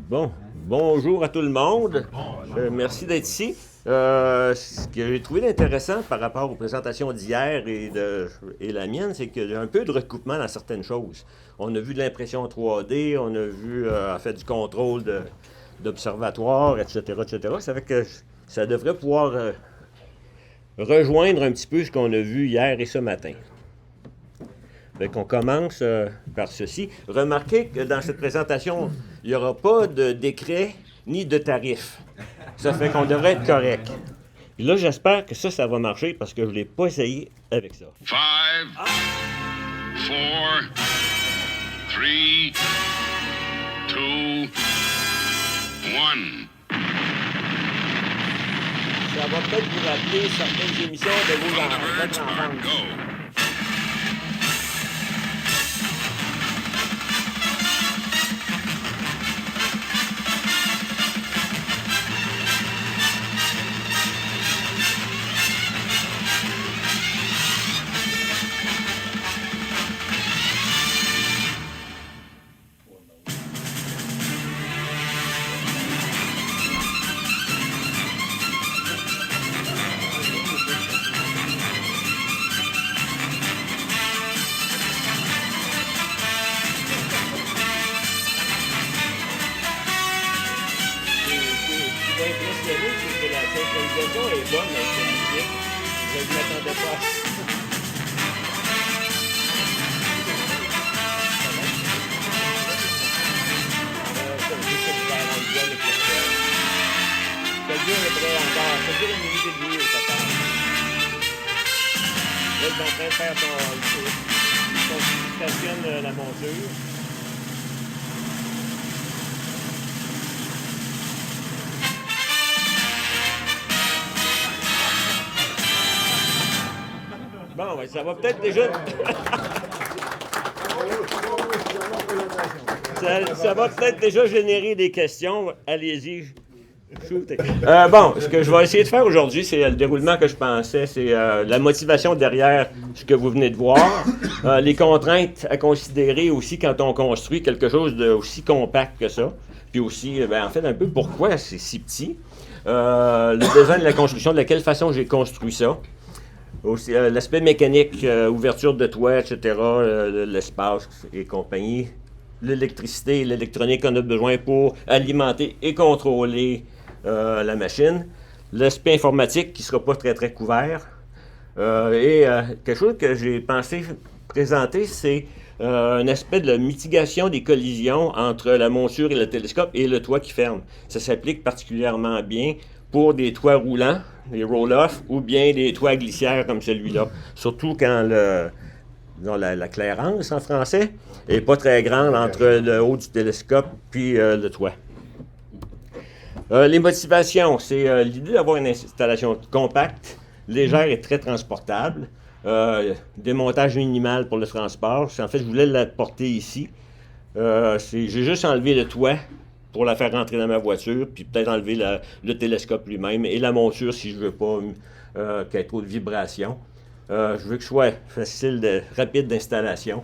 Bon, bonjour à tout le monde. Merci d'être ici. Ce que j'ai trouvé d'intéressant par rapport aux présentations d'hier et la mienne, c'est qu'il y a un peu de recoupement dans certaines choses. On a vu de l'impression 3D, on a vu en fait du contrôle d'observatoire, etc., etc. Ça fait que ça devrait pouvoir rejoindre un petit peu ce qu'on a vu hier et ce matin. Fait qu'on commence par ceci. Remarquez que dans cette présentation, il n'y aura pas de décret ni de tarif. Ça fait qu'on devrait être correct. Puis là, j'espère que ça va marcher parce que je ne l'ai pas essayé avec ça. 5, 4, 3, 2, 1. Ça va peut-être vous rappeler certaines émissions de vos enfants. Go. Est bonne avec la musique. Je ne m'attendais pas à ça. Ça dure encore. Ça dure une minute et demie au total. Là, il est en train de faire il stationne la monture. Bon, ben, ça va peut-être déjà... ça va peut-être déjà générer des questions. Allez-y. Bon, ce que je vais essayer de faire aujourd'hui, c'est le déroulement que je pensais. C'est la motivation derrière ce que vous venez de voir. Les contraintes à considérer aussi quand on construit quelque chose d'aussi compact que ça. Puis aussi, en fait, un peu pourquoi c'est si petit. Le design de la construction, de quelle façon j'ai construit ça. Aussi, l'aspect mécanique, ouverture de toit, etc., l'espace et compagnie, l'électricité et l'électronique qu'on a besoin pour alimenter et contrôler la machine, l'aspect informatique qui ne sera pas très, très couvert, et quelque chose que j'ai pensé présenter, c'est un aspect de la mitigation des collisions entre la monture et le télescope et le toit qui ferme. Ça s'applique particulièrement bien pour des toits roulants, les roll-off, ou bien des toits glissières comme celui-là. Surtout quand la clairance en français n'est pas très grande entre le haut du télescope puis le toit. Les motivations, c'est l'idée d'avoir une installation compacte, légère et très transportable. Démontage minimal pour le transport. En fait, je voulais la porter ici. J'ai juste enlevé le toit pour la faire rentrer dans ma voiture, puis peut-être enlever le télescope lui-même et la monture si je ne veux pas qu'il y ait trop de vibrations. Je veux que ce soit rapide d'installation.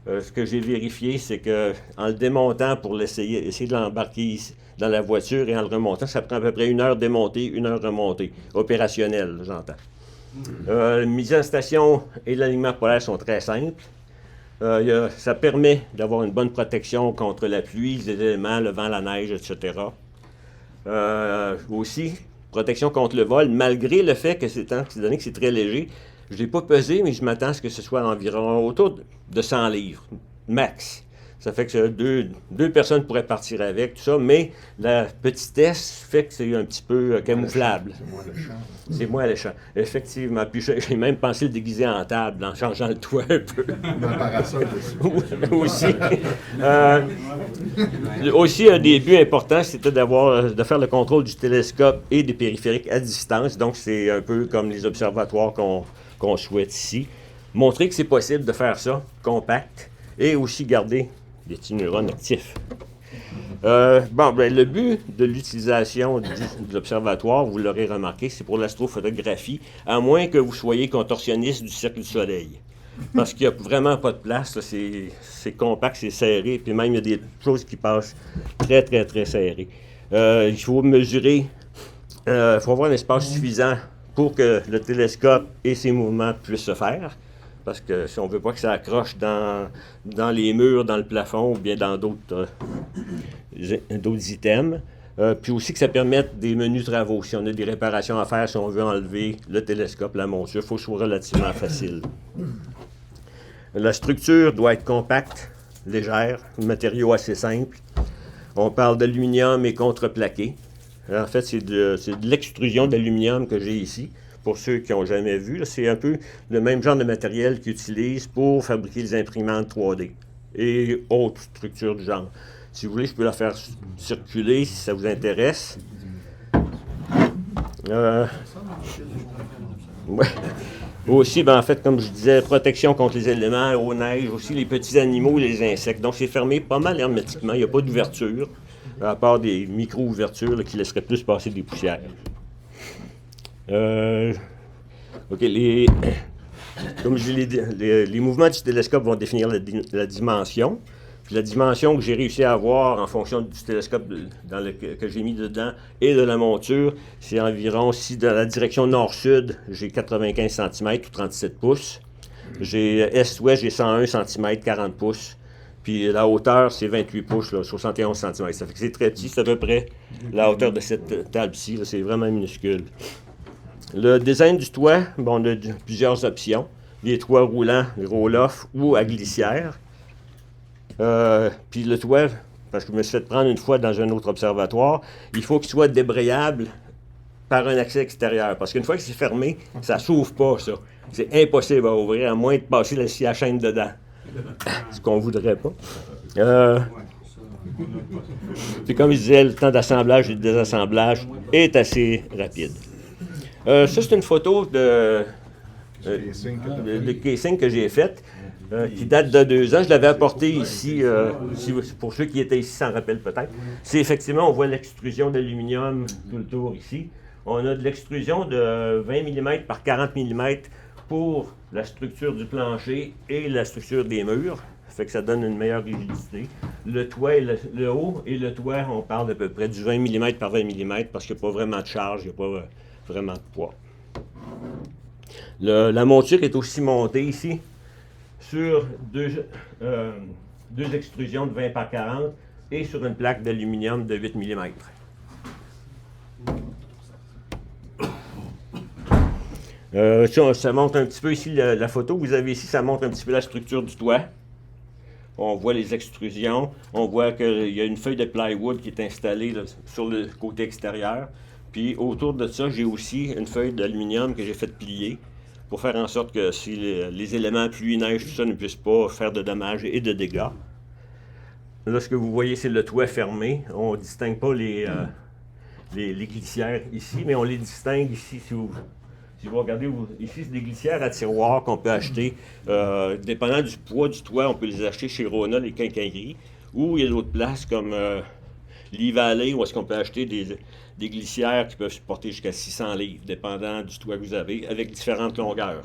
Ce que j'ai vérifié, c'est qu'en le démontant pour essayer de l'embarquer ici, dans la voiture et en le remontant, ça prend à peu près 1 heure démonter, 1 heure remonter. Opérationnel, j'entends. La mise en station et l'alignement polaire sont très simples. Ça permet d'avoir une bonne protection contre la pluie, les éléments, le vent, la neige, etc. Aussi, protection contre le vol, malgré le fait que étant donné que c'est très léger, je ne l'ai pas pesé, mais je m'attends à ce que ce soit environ autour de 100 livres, max. Ça fait que deux personnes pourraient partir avec, tout ça, mais la petitesse fait que c'est un petit peu camouflable. C'est moins alléchant. Effectivement. Puis j'ai même pensé le déguiser en table en changeant le toit un peu. Aussi. Aussi, un des buts importants, c'était de faire le contrôle du télescope et des périphériques à distance. Donc, c'est un peu comme les observatoires qu'on souhaite ici. Montrer que c'est possible de faire ça, compact, et aussi garder des petits neurones actifs. Le but de l'utilisation de l'observatoire, vous l'aurez remarqué, c'est pour l'astrophotographie, à moins que vous soyez contorsionniste du cercle du Soleil. parce qu'il n'y a vraiment pas de place. Là, c'est compact, c'est serré, puis même il y a des choses qui passent très, très, très serrées. Il faut mesurer, il faut avoir un espace suffisant pour que le télescope et ses mouvements puissent se faire. Parce que si on ne veut pas que ça accroche dans les murs, dans le plafond ou bien dans d'autres items. Puis aussi que ça permette des menus travaux. Si on a des réparations à faire, si on veut enlever le télescope, la monture, il faut que ce soit relativement facile. La structure doit être compacte, légère, un matériau assez simple. On parle d'aluminium et contreplaqué. En fait, c'est de l'extrusion d'aluminium que j'ai ici. Pour ceux qui n'ont jamais vu, là, c'est un peu le même genre de matériel qu'ils utilisent pour fabriquer les imprimantes 3D et autres structures du genre. Si vous voulez, je peux la faire circuler si ça vous intéresse. Ouais. Aussi, ben, en fait, comme je disais, protection contre les éléments, eau, neige, aussi les petits animaux et les insectes. Donc, c'est fermé pas mal hermétiquement. Il n'y a pas d'ouverture, à part des micro-ouvertures là, qui laisseraient plus passer des poussières. OK, comme je l'ai dit, les mouvements du télescope vont définir la dimension. Puis la dimension que j'ai réussi à avoir en fonction du télescope que j'ai mis dedans et de la monture, c'est environ, si dans la direction nord-sud, j'ai 95 cm ou 37 pouces. J'ai est-ouest, j'ai 101 cm, 40 pouces. Puis la hauteur, c'est 28 pouces, là, 71 cm. Ça fait que c'est très petit, c'est à peu près la hauteur de cette table-ci. C'est vraiment minuscule. Le design du toit, bon, on a plusieurs options. Les toits roulants, roll-off ou à glissière. Puis le toit, parce que je me suis fait prendre une fois dans un autre observatoire, il faut qu'il soit débrayable par un accès extérieur. Parce qu'une fois que c'est fermé, ça ne s'ouvre pas, ça. C'est impossible à ouvrir, à moins de passer la chaîne dedans. Ce qu'on ne voudrait pas. Puis comme je disais, le temps d'assemblage et de désassemblage est assez rapide. Ça, c'est une photo de casing que j'ai fait. Qui date de 2 ans. Je l'avais apporté ici, pour ceux qui étaient ici s'en rappellent peut-être. C'est effectivement, on voit l'extrusion d'aluminium tout le tour ici. On a de l'extrusion de 20 mm par 40 mm pour la structure du plancher et la structure des murs. Ça fait que ça donne une meilleure rigidité. Le toit, le haut et le toit, on parle d'à peu près du 20 mm par 20 mm parce qu'il n'y a pas vraiment de charge, il n'y a pas vraiment de poids. La monture est aussi montée ici sur deux extrusions de 20 par 40 et sur une plaque d'aluminium de 8 mm. Ça montre un petit peu ici la photo que vous avez ici, ça montre un petit peu la structure du toit. On voit les extrusions, on voit qu'il y a une feuille de plywood qui est installée là, sur le côté extérieur. Puis autour de ça, j'ai aussi une feuille d'aluminium que j'ai fait plier pour faire en sorte que si les éléments pluie, neige, tout ça ne puissent pas faire de dommages et de dégâts. Là, ce que vous voyez, c'est le toit fermé. On ne distingue pas les glissières ici, mais on les distingue ici. Si vous regardez, ici, c'est des glissières à tiroir qu'on peut acheter. Dépendant du poids du toit, on peut les acheter chez Rona, les quincailleries. Ou il y a d'autres places comme l'E-Valley, où est-ce qu'on peut acheter des glissières qui peuvent supporter jusqu'à 600 livres, dépendant du toit que vous avez, avec différentes longueurs.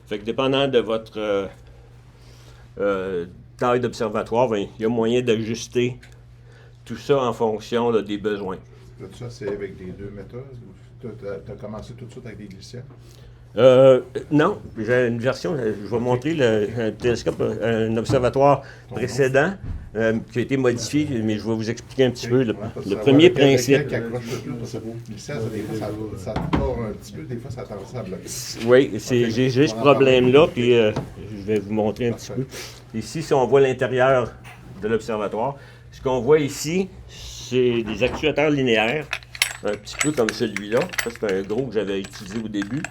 Fait que dépendant de votre taille d'observatoire, ben, il y a moyen d'ajuster tout ça en fonction là, des besoins. Tout ça, c'est avec des 2 méthodes? Tu as commencé tout de suite avec des glissières? Non, j'ai une version, je vais montrer un télescope, un observatoire précédent qui a été modifié, mais je vais vous expliquer un petit peu le premier principe. Ça part un petit peu, des fois ça tend à bloquer. Oui, j'ai ce problème-là, puis je vais vous montrer un petit peu. Ici, si on voit l'intérieur de l'observatoire, ce qu'on voit ici, c'est des actuateurs linéaires, un petit peu comme celui-là. Ça, c'est un gros que j'avais utilisé au début.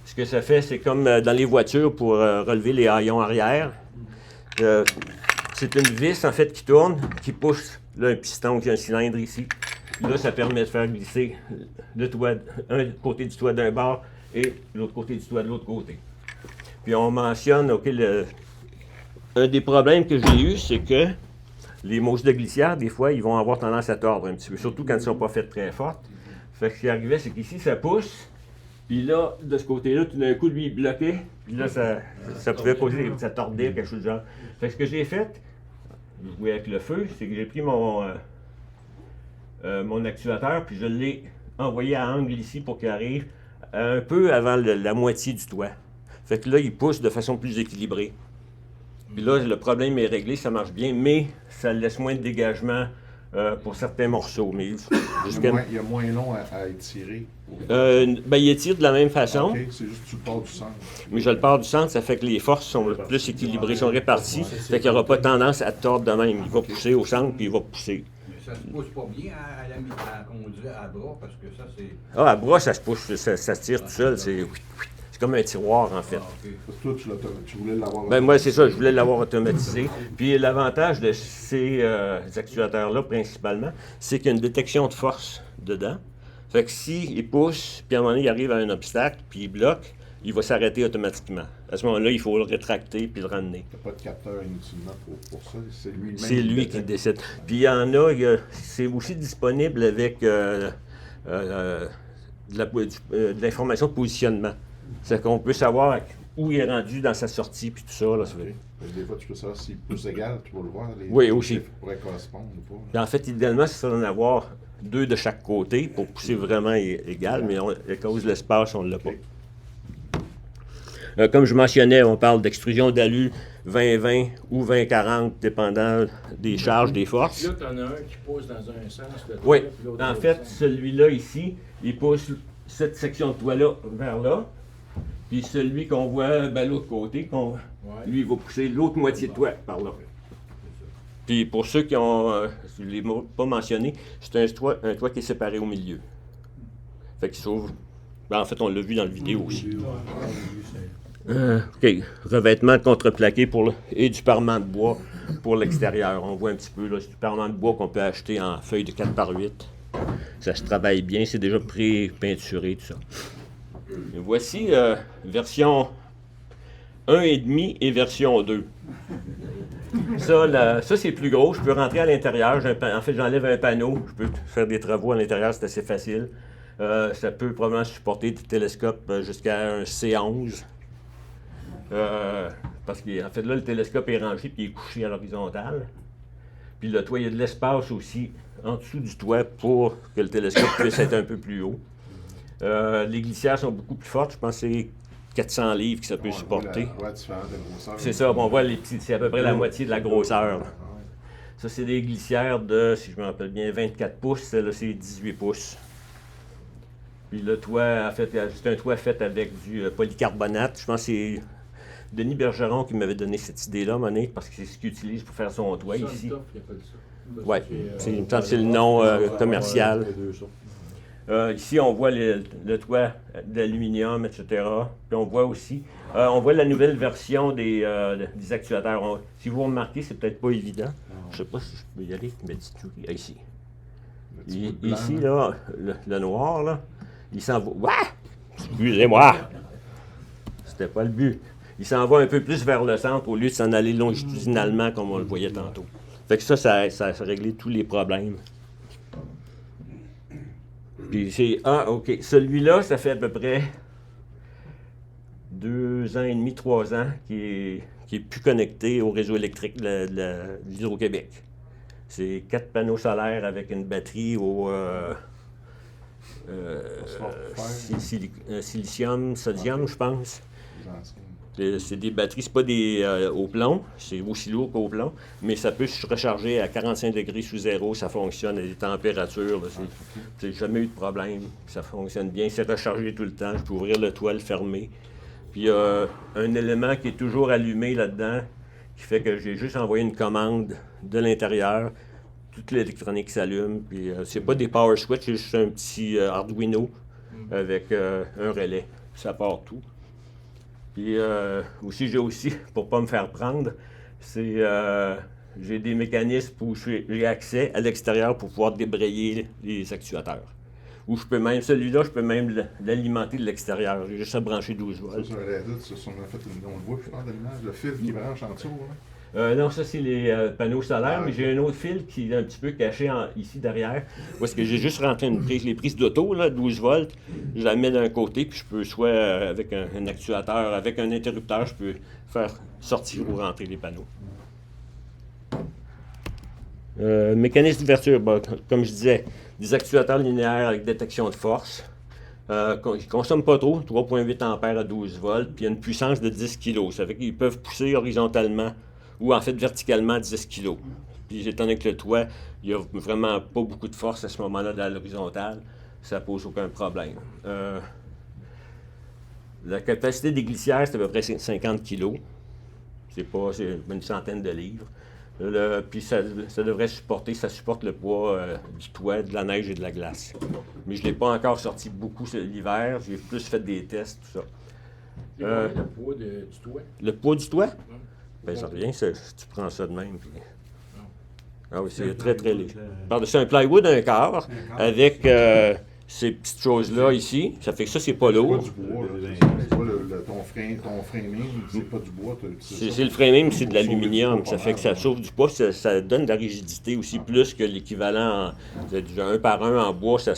Ce que ça fait, c'est comme dans les voitures pour relever les haillons arrière. C'est une vis, en fait, qui tourne, qui pousse là, un piston qui a un cylindre ici. Là, ça permet de faire glisser le toit, un côté du toit d'un bord et l'autre côté du toit de l'autre côté. Puis on mentionne, OK, un des problèmes que j'ai eu, c'est que les mousses de glissière, des fois, ils vont avoir tendance à tordre un petit peu, surtout quand elles ne sont pas faites très fortes. Fait que ce qui arrivait, c'est qu'ici, ça pousse, Puis là, de ce côté-là, tout d'un coup, lui, il bloquait. Puis là, ça pouvait causer, ça tordait, quelque chose du genre. Fait que ce que j'ai fait, oui, avec le feu, c'est que j'ai pris mon actuateur, puis je l'ai envoyé à angle ici pour qu'il arrive un peu avant la moitié du toit. Fait que là, il pousse de façon plus équilibrée. Puis là, le problème est réglé, ça marche bien, mais ça laisse moins de dégagement pour certains morceaux. Mais Il y a moins long à étirer. il étire de la même façon, OK, c'est juste que tu le pars du centre. mais je le pars du centre, ça fait que les forces sont plus équilibrées, sont réparties. Fait qu'il n'y aura pas tendance à tordre de même. Il va pousser au centre, puis il va pousser. Mais ça se pousse pas bien à conduire à bras, parce que ça, c'est... Ah, à bras, ça se pousse, ça se tire tout seul. C'est comme un tiroir, en fait. Ah, ok. Parce que toi, tu voulais l'avoir. Ben moi, c'est ça, je voulais l'avoir automatisé. Puis l'avantage de ces actuateurs-là, principalement, c'est qu'il y a une détection de force dedans. Fait que s'il pousse, puis à un moment donné, il arrive à un obstacle, puis il bloque, il va s'arrêter automatiquement. À ce moment-là, il faut le rétracter puis le ramener. Il n'y a pas de capteur inutilement pour ça. C'est lui-même. C'est lui qui décide. Puis il y en a, c'est aussi disponible avec de l'information de positionnement. C'est qu'on peut savoir où il est rendu dans sa sortie, puis tout ça. Là, OK. Des fois, tu peux savoir s'il pousse égal, tu vas le voir. Oui, aussi. chiffres pourraient correspondre ou pas. Puis en fait, idéalement, c'est ça d'en avoir 2 de chaque côté pour pousser vraiment égal, mais à cause de l'espace, on ne l'a pas. Comme je mentionnais, on parle d'extrusion d'alu 20-20 ou 20-40, dépendant des charges, des forces. Là, tu en as un qui pousse dans un sens. Oui, en fait, celui-là ici, il pousse cette section de toit-là vers là. Puis celui qu'on voit de l'autre côté, lui, il va pousser l'autre moitié de toit par là. Puis pour ceux qui ont, je ne l'ai pas mentionné, c'est un toit qui est séparé au milieu. Fait qu'il s'ouvre. Ben, en fait, on l'a vu dans la vidéo aussi. OK. Revêtement contreplaqué et du parement de bois pour l'extérieur. On voit un petit peu, là, c'est du parement de bois qu'on peut acheter en feuille de 4x8. Ça se travaille bien, c'est déjà pré-peinturé, tout ça. Et voici version 1,5 et version 2. Ça, c'est plus gros. Je peux rentrer à l'intérieur. En fait, j'enlève un panneau. Je peux faire des travaux à l'intérieur. C'est assez facile. Ça peut probablement supporter des télescopes jusqu'à un C11. Parce qu'en fait, là, le télescope est rangé puis il est couché à l'horizontale. Puis le toit, il y a de l'espace aussi en dessous du toit pour que le télescope puisse être un peu plus haut. Les glissières sont beaucoup plus fortes. Je pense que c'est 400 livres que ça peut supporter. C'est ça, on voit les petits, c'est à peu près la moitié de la grosseur. Là. Ça, c'est des glissières de, si je me rappelle bien, 24 pouces. Celle-là, c'est 18 pouces. Puis le toit, en fait, c'est un toit fait avec du polycarbonate. Je pense que c'est Denis Bergeron qui m'avait donné cette idée-là, à un moment donné, parce que c'est ce qu'il utilise pour faire son toit ici. Oui, c'est le nom commercial. Ici, on voit le toit d'aluminium, etc. Puis on voit aussi, on voit la nouvelle version des actuateurs. Si vous remarquez, c'est peut-être pas évident. Je sais pas si je peux y aller, mais dites-vous, ici. Ici, là, le noir, là, il s'en va... Ouah! Excusez-moi! C'était pas le but. Il s'en va un peu plus vers le centre au lieu de s'en aller longitudinalement comme on le voyait tantôt. Fait que ça a réglé tous les problèmes. Puis c'est... Ah, OK. Celui-là, ça fait à peu près 2 ans et demi, 3 ans qui est plus connecté au réseau électrique de l'Hydro-Québec. C'est 4 panneaux solaires avec une batterie au silicium, sodium, je pense. C'est des batteries, c'est pas des au plomb, c'est aussi lourd qu'au plomb, mais ça peut se recharger à 45 degrés sous zéro, ça fonctionne à des températures, c'est jamais eu de problème, ça fonctionne bien, c'est rechargé tout le temps, je peux ouvrir le toit, le fermer. Puis il y a un élément qui est toujours allumé là-dedans, qui fait que j'ai juste envoyé une commande de l'intérieur, toute l'électronique s'allume, puis c'est pas des power switch, c'est juste un petit Arduino avec un relais, ça part tout. Puis aussi, pour pas me faire prendre, j'ai des mécanismes où j'ai accès à l'extérieur pour pouvoir débrayer les actuateurs. Ou je peux même, celui-là, je peux même l'alimenter de l'extérieur. J'ai juste à brancher 12 volts. Ça, sur un Reddit, on a fait on le voit, je pense, de l'image, le fil qui branche en dessous. Non, ça c'est les panneaux solaires, mais j'ai un autre fil qui est un petit peu caché ici derrière. Parce que j'ai juste rentré une prise, les prises d'auto, là, 12 volts, je la mets d'un côté, puis je peux soit avec un actuateur, avec un interrupteur, je peux faire sortir ou rentrer les panneaux. Mécanisme d'ouverture, comme je disais, des actuateurs linéaires avec détection de force. Ils ne consomment pas trop, 3,8 ampères à 12 volts, puis il y a une puissance de 10 kg. Ça fait qu'ils peuvent pousser horizontalement ou en fait verticalement 10 kg. Puis étant donné que le toit, il n'y a vraiment pas beaucoup de force à ce moment-là dans l'horizontale, ça pose aucun problème. La capacité des glissières, c'est à peu près 50 kg. C'est une centaine de livres. Puis ça devrait ça supporte le poids du toit, de la neige et de la glace. Mais je ne l'ai pas encore sorti beaucoup l'hiver, j'ai plus fait des tests, tout ça. C'est combien le poids du toit? Le poids du toit? Ouais. Ben ça revient, tu prends ça de même. Puis... Ah oui, c'est très très léger. Par-dessus un plywood, un quart, avec ces petites choses-là ici. Ça fait que ça, c'est pas C'est pas lourd. du bois, là. C'est pas ton framing, c'est pas du bois. C'est le framing, c'est de l'aluminium. Ça fait que ça sauve du poids, ça donne de la rigidité aussi, plus que l'équivalent un par un en bois, ça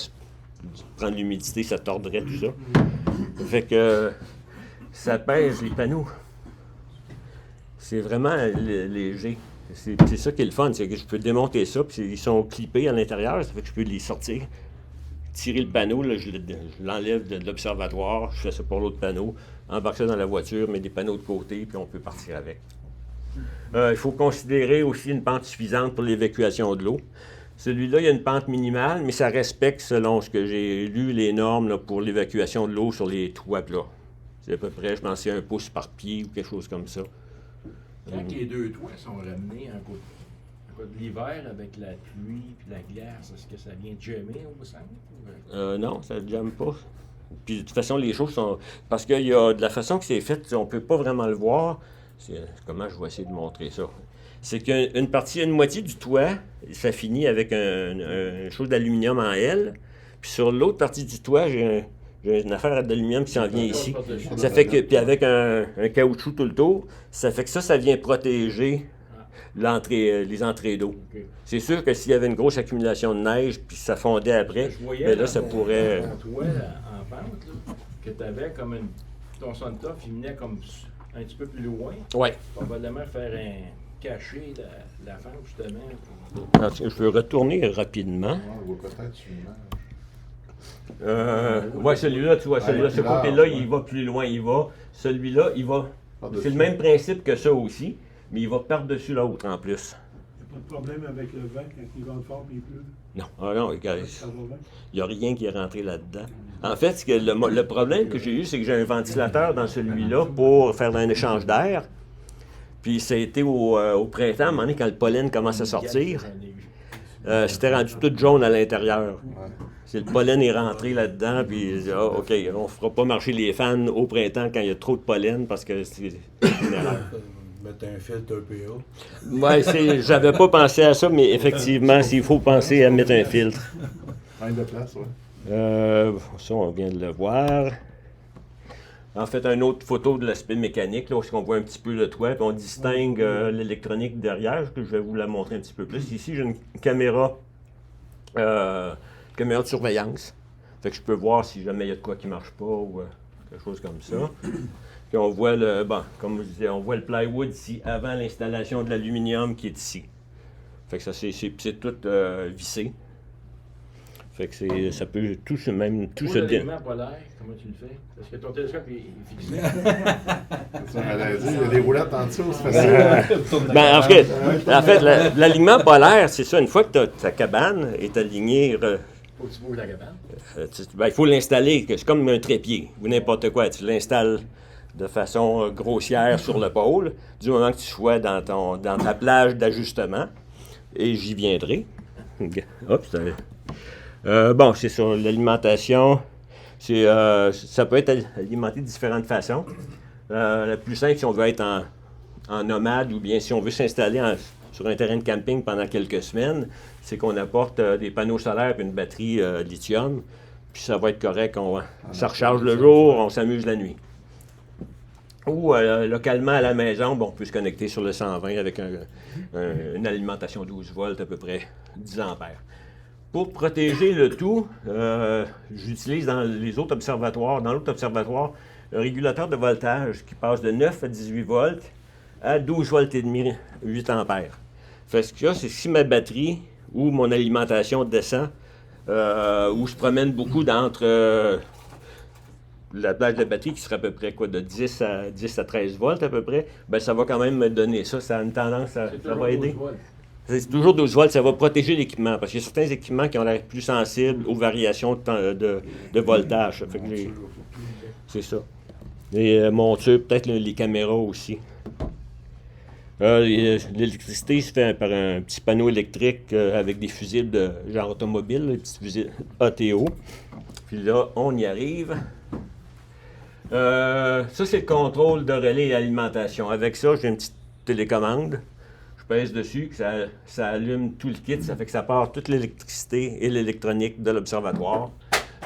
prend de l'humidité, ça tordrait tout ça. Ça fait que ça pèse les panneaux. C'est vraiment léger. C'est ça qui est le fun, c'est que je peux démonter ça, puis ils sont clippés à l'intérieur, ça fait que je peux les sortir, tirer le panneau, là, je l'enlève de l'observatoire, je fais ça pour l'autre panneau, embarque ça dans la voiture, mets des panneaux de côté, puis on peut partir avec. Il faut considérer aussi une pente suffisante pour l'évacuation de l'eau. Celui-là, il y a une pente minimale, mais ça respecte, selon ce que j'ai lu, les normes là, pour l'évacuation de l'eau sur les toits plats. C'est à peu près, je pense, 1 pouce par pied ou quelque chose comme ça. Quand les deux toits sont ramenés en côté de l'hiver avec la pluie et la glace, est-ce que ça vient gemmer au centre? Non, ça ne jamme pas. Puis de toute façon, les choses sont... Parce qu'il y a de la façon que c'est fait, on ne peut pas vraiment le voir. Comment je vais essayer de montrer ça? C'est une moitié du toit, ça finit avec une chose d'aluminium en L. Puis sur l'autre partie du toit, j'ai une affaire d'aluminium qui s'en vient ici. Ça fait que, puis avec un caoutchouc tout le tour, ça fait que ça vient protéger les entrées d'eau. Okay. C'est sûr que s'il y avait une grosse accumulation de neige, puis ça fondait après, bien là, ça pourrait... Ton toit en pente, là, que tu avais comme ton son-top, il venait comme un petit peu plus loin. Oui. Probablement faire cacher la fente, justement. Je peux retourner rapidement. On voit peut-être sur l'image. Oui, celui-là, tu vois, celui-là, ce côté-là, il va plus loin, celui-là, il va, c'est le même principe que ça aussi, mais il va par-dessus l'autre en plus. Il n'y a pas de problème avec le vent quand il vente fort et il pleut? Non, non, regarde, Ça va bien? il n'y a rien qui est rentré là-dedans. En fait, le problème que j'ai eu, c'est que j'ai un ventilateur dans celui-là pour faire un échange d'air, puis ça a été au printemps, à un moment donné, quand le pollen commence à sortir, c'était rendu tout jaune à l'intérieur. Le pollen est rentré là-dedans, puis OK, on ne fera pas marcher les fans au printemps quand il y a trop de pollen parce que c'est une erreur. Mettre un filtre EPA. Oui, j'avais pas pensé à ça, mais effectivement, s'il faut penser à mettre un filtre. Fin de place, oui. Ça, on vient de le voir. En fait, une autre photo de l'aspect mécanique, là, où on voit un petit peu le toit, puis on distingue l'électronique derrière, que je vais vous la montrer un petit peu plus. Ici, j'ai une caméra de surveillance. Fait que je peux voir si jamais il y a de quoi qui ne marche pas ou quelque chose comme ça. Puis on voit comme je disais, on voit le plywood ici avant l'installation de l'aluminium qui est ici. Fait que ça, c'est tout vissé. Fait que ça peut tout se l'élément polaire, comment tu le fais? Parce que ton télescope est fixé. C'est une maladie. Il y a des roulettes en dessous, c'est facile. En fait, l'alignement polaire, c'est ça. Une fois que ta cabane est alignée... Faut que tu bouges la cabane. Il faut l'installer, c'est comme un trépied ou n'importe quoi. Tu l'installes de façon grossière sur le pôle, du moment que tu sois dans ta plage d'ajustement, et j'y viendrai. Hop, c'est sur l'alimentation. Ça peut être alimenté de différentes façons. La plus simple, si on veut être en nomade ou bien si on veut s'installer sur un terrain de camping pendant quelques semaines, c'est qu'on apporte des panneaux solaires et une batterie lithium. Puis ça va être correct. Ça recharge le jour, on s'amuse la nuit. Ou localement à la maison, bon, on peut se connecter sur le 120 avec une alimentation 12 volts, à peu près 10 ampères. Pour protéger le tout, j'utilise dans les autres observatoires, dans l'autre observatoire, un régulateur de voltage qui passe de 9 à 18 volts à 12 volts et demi, 8 ampères. Fait que ce qu'il y a, c'est que si ma batterie ou mon alimentation descend, ou je promène beaucoup d'entre la plage de batterie qui serait à peu près quoi, de 10 à 13 volts à peu près, ben ça va quand même me donner ça. Ça a une tendance, ça va aider. C'est toujours 12 volts, ça va protéger l'équipement, parce qu'il y a certains équipements qui ont l'air plus sensibles aux variations de voltage. Fait que c'est ça. Les montures, peut-être les caméras aussi. L'électricité se fait par un petit panneau électrique avec des fusibles de genre automobile, les petits fusibles ATO. Puis là, on y arrive. Ça, c'est le contrôle de relais et alimentation. Avec ça, j'ai une petite télécommande. Je pèse dessus, ça allume tout le kit. Ça fait que ça part toute l'électricité et l'électronique de l'observatoire.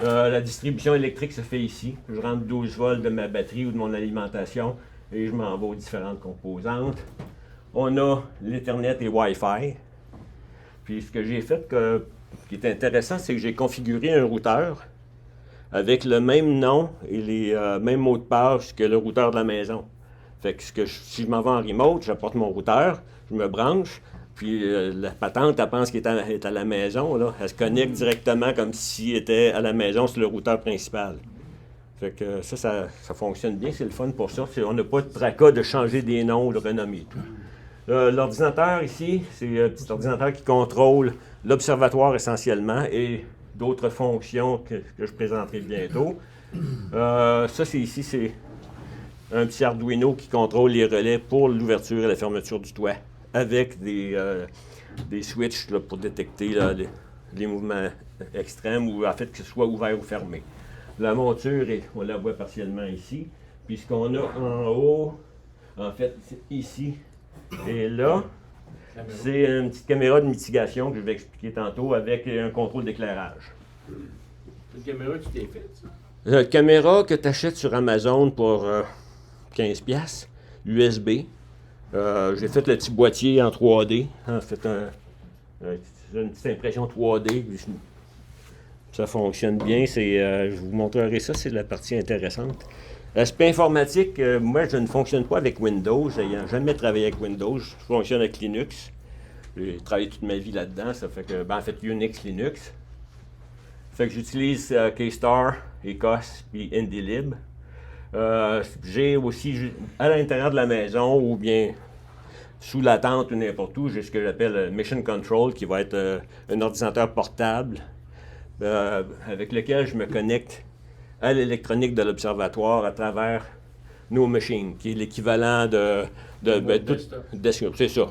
La distribution électrique se fait ici. Je rentre 12 volts de ma batterie ou de mon alimentation et je m'en vais aux différentes composantes. On a l'Ethernet et Wi-Fi. Puis ce que j'ai fait qui est intéressant, c'est que j'ai configuré un routeur avec le même nom et les mêmes mots de passe que le routeur de la maison. Fait que si je m'en vais en remote, j'apporte mon routeur, je me branche, puis la patente, elle pense qu'elle est à la maison, là. Elle se connecte directement comme s'il était à la maison sur le routeur principal. Fait que ça fonctionne bien, c'est le fun pour ça. On n'a pas de tracas de changer des noms ou de renommer tout. L'ordinateur ici, c'est un petit ordinateur qui contrôle l'observatoire essentiellement et d'autres fonctions que je présenterai bientôt. Ça, c'est un petit Arduino qui contrôle les relais pour l'ouverture et la fermeture du toit avec des switches là, pour détecter là, les mouvements extrêmes ou en fait que ce soit ouvert ou fermé. La monture, on la voit partiellement ici. Puis ce qu'on a en haut, en fait, ici et là, c'est une petite caméra de mitigation que je vais expliquer tantôt avec un contrôle d'éclairage. C'est une caméra que tu t'es faite, ça? La caméra que tu achètes sur Amazon pour 15$, USB. J'ai fait le petit boîtier en 3D. En fait, une petite impression 3D. Ça fonctionne bien. Je vous montrerai ça, c'est la partie intéressante. L'aspect informatique, moi, je ne fonctionne pas avec Windows. N'ayant jamais travaillé avec Windows, je fonctionne avec Linux. J'ai travaillé toute ma vie là-dedans. Ça fait que, en fait, Unix, Linux. Fait que j'utilise K-Star, ECOS, puis IndyLib. J'ai aussi, à l'intérieur de la maison, ou bien sous la tente ou n'importe où, j'ai ce que j'appelle Mission Control, qui va être un ordinateur portable avec lequel je me connecte à l'électronique de l'observatoire à travers nos machines, qui est l'équivalent de desktop. C'est ça.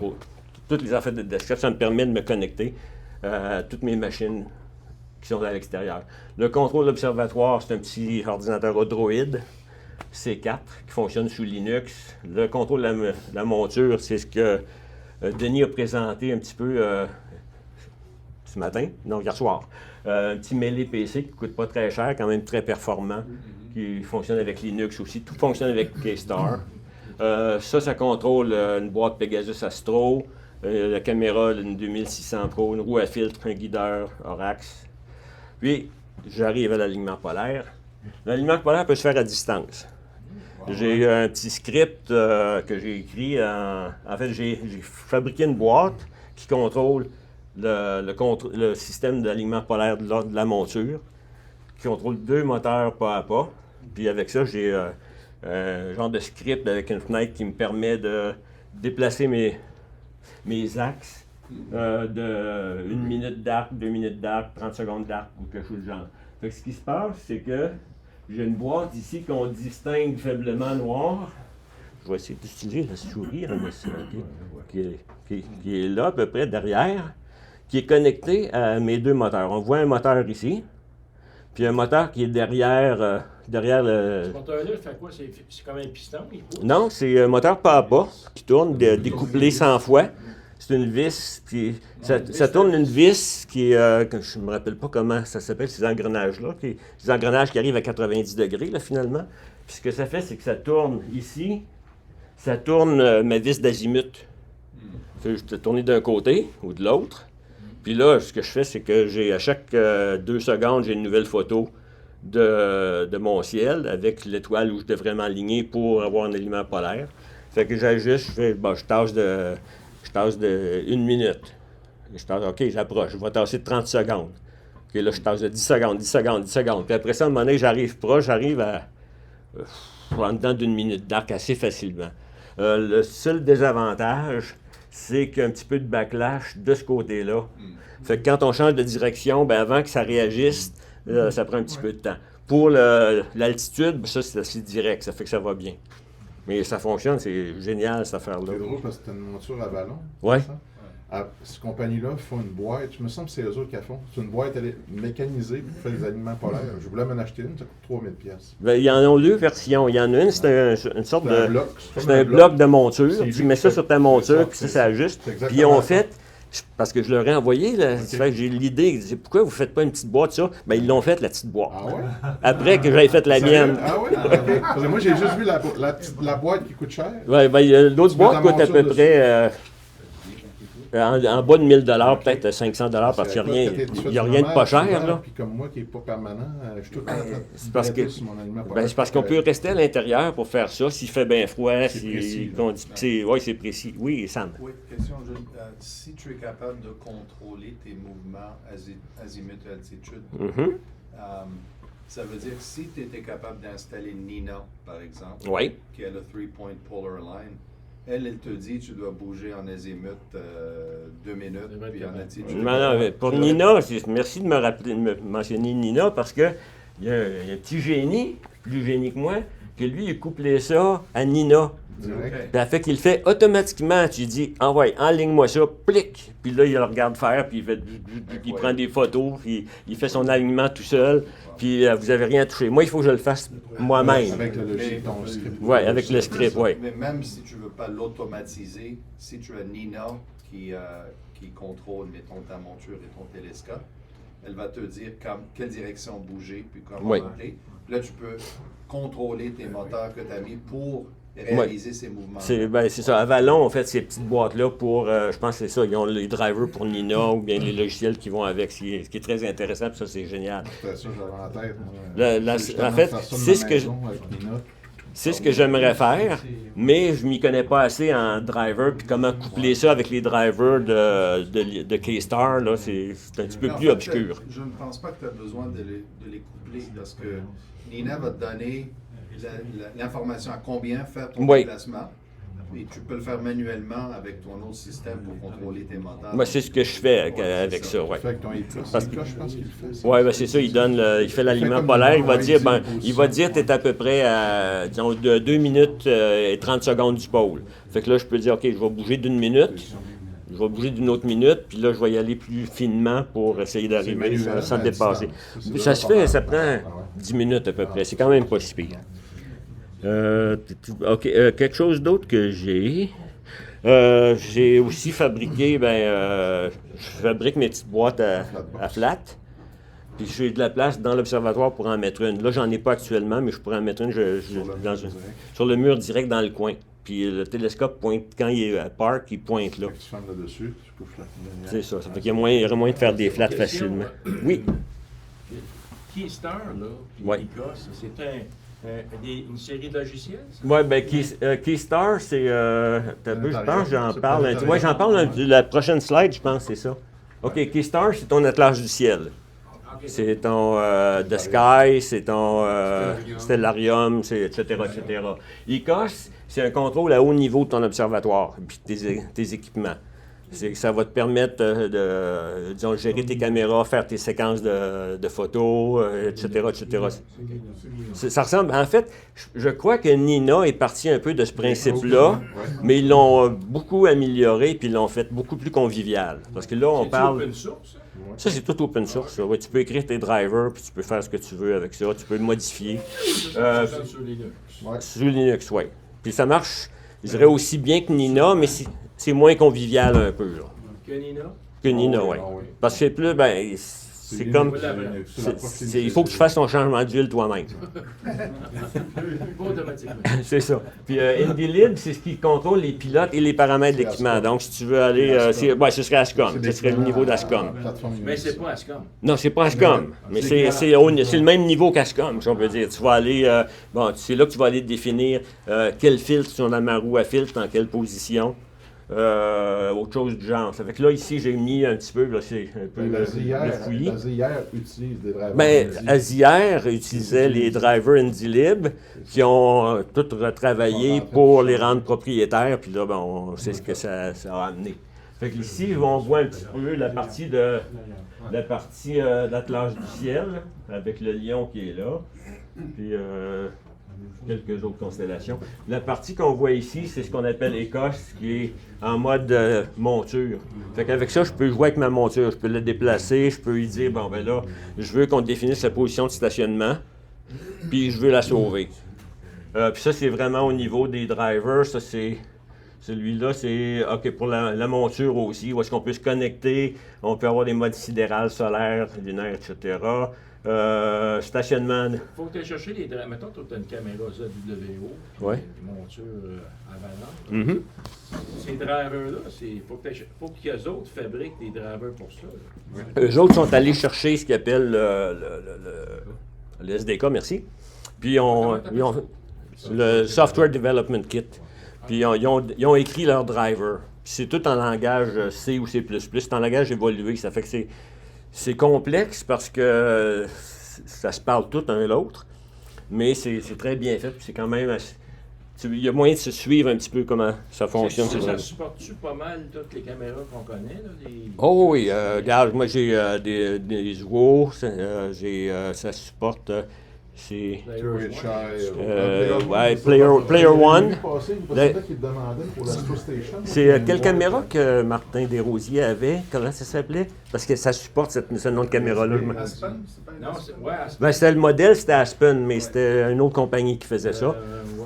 Toutes les affaires de desktop, ça me permet de me connecter à toutes mes machines qui sont à l'extérieur. Le contrôle d'observatoire, c'est un petit ordinateur Odroid C4 qui fonctionne sous Linux. Le contrôle de la monture, c'est ce que Denis a présenté un petit peu ce matin, non, hier soir. Un petit Melee PC qui ne coûte pas très cher, quand même très performant, qui fonctionne avec Linux aussi. Tout fonctionne avec K-Star. Ça contrôle une boîte Pegasus Astro, la caméra d'une 2600 Pro, une roue à filtre, un guideur Orax. Puis, j'arrive à l'alignement polaire. L'alignement polaire peut se faire à distance. J'ai un petit script que j'ai écrit. En fait, j'ai fabriqué une boîte qui contrôle le système d'alignement polaire de la monture, qui contrôle 2 moteurs pas à pas. Puis avec ça, j'ai un genre de script avec une fenêtre qui me permet de déplacer mes axes de 1 minute d'arc, 2 minutes d'arc, 30 secondes d'arc ou quelque chose du genre. Fait que ce qui se passe, c'est que j'ai une boîte ici qu'on distingue faiblement noire. Je vais essayer d'utiliser la souris qui est là à peu près derrière, qui est connecté à mes 2 moteurs. On voit un moteur ici, puis un moteur qui est derrière le... Ce moteur-là, il fait quoi? C'est comme un piston? Non, c'est un moteur pas à pas qui tourne, découplé 100 fois. C'est une vis, puis ça tourne une vis qui est, je ne me rappelle pas comment ça s'appelle, ces engrenages-là, ces engrenages qui arrivent à 90 degrés, là, finalement. Puis ce que ça fait, c'est que ça tourne ici, ça tourne ma vis d'azimut. Je peux tourner d'un côté ou de l'autre. Puis là, ce que je fais, c'est que à chaque 2 secondes, j'ai une nouvelle photo de mon ciel avec l'étoile où je devrais m'aligner pour avoir un alignement polaire. Fait que j'ajuste, je tasse de 1 minute. OK, j'approche, je vais tasser de 30 secondes. OK, là, je tasse de 10 secondes, 10 secondes, 10 secondes. Puis après ça, à un moment donné, j'arrive proche, j'arrive en dedans d'1 minute d'arc assez facilement. Le seul désavantage, c'est qu'il y a un petit peu de backlash de ce côté-là. Fait que quand on change de direction, ben avant que ça réagisse, ça prend un petit peu de temps. Pour l'altitude, ça, c'est assez direct, ça fait que ça va bien. Mais ça fonctionne, c'est génial cette affaire-là. C'est drôle parce que c'est une monture à ballon. Ouais. c'est ça? Cette compagnie-là font une boîte, je me semble que c'est eux autres qui la font. C'est une boîte mécanisée pour faire des aliments polaires. Je voulais m'en acheter une, ça coûte 3000 $. Ben, il y en a 2 versions. Il y en a une, c'est une sorte C'est un de... bloc. C'est un bloc de monture. C'est Tu mets ça sur ta monture, puis ça ajuste. c'est exactement Puis ils ont ça. fait, parce que je leur ai envoyé, là, ça fait que j'ai l'idée, ils disaient, pourquoi vous ne faites pas une petite boîte, ça? Ben, ils l'ont fait, la petite boîte. Ah ouais? Après que j'avais fait la Sérieux? mienne. Ah ouais? OK. Parce que moi, j'ai juste vu la boîte qui coûte cher. Ouais, ben, l'autre Tu mets boîte ta coûte à monture peu dessus. près en bas de 1000 $, peut-être 500 $, parce qu'il n'y a rien de pas cher, là. Puis comme moi qui n'est pas permanent, je suis tout le temps en train de C'est parce que- brader sur mon aliment Ben, polaire. c'est parce qu'on peut rester à l'intérieur pour faire ça, s'il fait bien froid, précis, oui, c'est précis. Oui, Sam. Oui, question, si tu es capable de contrôler tes mouvements azimut et altitude, Mhm. ça veut dire que si tu étais capable d'installer Nina, par exemple, Oui. qui a le 3-point polar align, elle te dit tu dois bouger en azimut 2 minutes, puis en altitude. Non, non, mais pour Nina, merci de me mentionner Nina, parce que il y a un petit génie, plus génie que moi, que lui, il couplait ça à Nina. Direct. Ok. Puis elle fait qu'il le fait automatiquement. Tu lui dis, envoie, enligne-moi ça, plic. Puis là, il le regarde faire, puis il prend des photos, puis il fait son alignement tout seul, puis vous n'avez rien touché. Moi, il faut que je le fasse moi-même. Avec le logiciel, ton script. Oui, avec le script, oui. Mais même si tu ne veux pas l'automatiser, si tu as Nina qui contrôle, mettons, ta monture et ton télescope, elle va te dire quelle direction bouger, puis comment Oui. monter. Là, tu peux contrôler tes moteurs que tu as mis pour réaliser ces mouvements. C'est ça. Avalon, on fait ces petites boîtes-là pour, je pense que c'est ça, ils ont les drivers pour Nina ou bien les logiciels qui vont avec, ce qui est très intéressant, puis ça, c'est génial. C'était ça que j'avais en tête. moi. En Justement, fait, faire ça de c'est ma ce que maison avec Nina. C'est ce que j'aimerais faire, mais je m'y connais pas assez en driver, puis comment coupler ça avec les drivers de K-Star, là, c'est un petit peu Mais en plus fait, obscur. Je ne pense pas que tu as besoin de les coupler parce que Nina va te donner l'information à combien faire ton Oui. déplacement. Et tu peux le faire manuellement avec ton autre système pour contrôler tes moteurs. Moi, c'est ce que je fais avec, Ouais, avec c'est ça, ouais. Fait avec ton ECA, Parce- je pense qu'il le fait. Oui, ben c'est ça, il fait l'aliment comme polaire, il va ouais, dire, il ben, dit une il va position, dire, t'es à peu près à, disons, de 2 minutes et 30 secondes du pôle. Fait que là, je peux dire, OK, je vais bouger d'1 minute, je vais bouger d'une autre minute, puis là, je vais y aller plus finement pour essayer d'arriver manuel, sans à dépasser. distance. C'est Ça se vraiment fait, ça pas prend mal. Ah ouais. 10 minutes à peu près, c'est quand même pas si pire. OK, quelque chose d'autre que j'ai. J'ai aussi fabriqué, je fabrique mes petites boîtes à flat. Puis j'ai de la place dans l'observatoire pour en mettre une. Là, j'en ai pas actuellement, mais je pourrais en mettre une sur le mur direct dans le coin. Puis le télescope pointe, quand il est à park, il pointe là. Fait que tu fermes là-dessus, tu couches la lumière. C'est ça. Ça fait qu'il y aurait moyen de faire des flats facilement. Oui. Keystar, là, puis Ouais. Icos, c'est une série de logiciels, ça? Oui, ben Keystar, c'est. Je pense que j'en C'est parle. planétaire. Oui, j'en parle la prochaine slide, je pense, c'est ça. OK, Keystar, c'est ton attelage du ciel. Ok. C'est ton The Sky, c'est ton Stellarium, etc., etc. ICOS, c'est un contrôle à haut niveau de ton observatoire et tes équipements. Ça va te permettre de disons, gérer tes caméras, faire tes séquences de photos, etc., etc. Ça ressemble... En fait, je crois que Nina est partie un peu de ce principe-là, mais ils l'ont beaucoup amélioré puis ils l'ont fait beaucoup plus convivial. Parce que là, on C'est parle... open source, ça? Ça, c'est tout open source. Ça. Ouais, tu peux écrire tes drivers, puis tu peux faire ce que tu veux avec ça. Tu peux le modifier. Ça sonne sur Linux. Sur Linux, oui. Puis ça marche, je dirais, aussi bien que Nina, mais c'est moins convivial un peu, là. Que Nina? Que Nina, oui, oui. ah oui. Parce que c'est plus, C'est comme... Il faut que tu fasses ton changement d'huile toi-même. Pas automatiquement. C'est ça. Puis IndyLib, c'est ce qui contrôle les pilotes et les paramètres d'équipement. Donc, si tu veux aller... ce serait Ascom. Ce serait le niveau d'Ascom. Mais c'est pas Ascom. Non, c'est pas Ascom. Mais c'est le même niveau qu'Ascom, si on peut dire. Tu vas aller... c'est là que tu vas aller définir quel filtre ton Amaru à filtre, dans quelle position. Autre chose du genre. Ça fait que là, ici, j'ai mis un petit peu, là, c'est un peu le fouillis. Azier utilise des drivers. Azier utilisait les drivers IndyLib qui ont tout retravaillé pour les rendre propriétaires. Puis là, on sait ce que ça a amené. Fait que ici, on voit un petit peu la partie d'attelage du ciel, avec le lion qui est là. Puis quelques autres constellations. La partie qu'on voit ici, c'est ce qu'on appelle Écosse, qui est en mode monture. Fait qu'avec ça, je peux jouer avec ma monture. Je peux la déplacer, je peux lui dire, là, je veux qu'on définisse la position de stationnement, puis je veux la sauver. Puis ça, c'est vraiment au niveau des drivers. Ça, c'est... Celui-là, c'est OK pour la monture aussi, où est-ce qu'on peut se connecter. On peut avoir des modes sidérales, solaires, lunaires, etc. Stationnement. Il faut que tu ailles chercher les drivers. Mettons que tu as une caméra ZWO, Ouais. une monture avalante. Mm-hmm. Ces drivers-là, il faut que les autres fabriquent des drivers pour ça. Eux autres sont allés chercher ce qu'ils appellent le SDK, merci. Puis ils ont le Software Development Kit. Puis ils ont écrit leur driver. Puis c'est tout en langage C ou C++. C'est en langage évolué. Ça fait que c'est complexe parce que ça se parle tout un l'autre. Mais c'est très bien fait. Puis c'est quand même assez... Il y a moyen de se suivre un petit peu comment ça fonctionne. Ça supporte-tu pas mal toutes les caméras qu'on connaît? Là, Oh oui. Regarde, moi j'ai des WO. Ça supporte... c'est... Player One. C'est quelle caméra que Martin Desrosiers avait? Comment ça s'appelait? Parce que ça supporte ce nom de caméra-là. Aspen? C'était le modèle, c'était Aspen, mais c'était une autre compagnie qui faisait ça.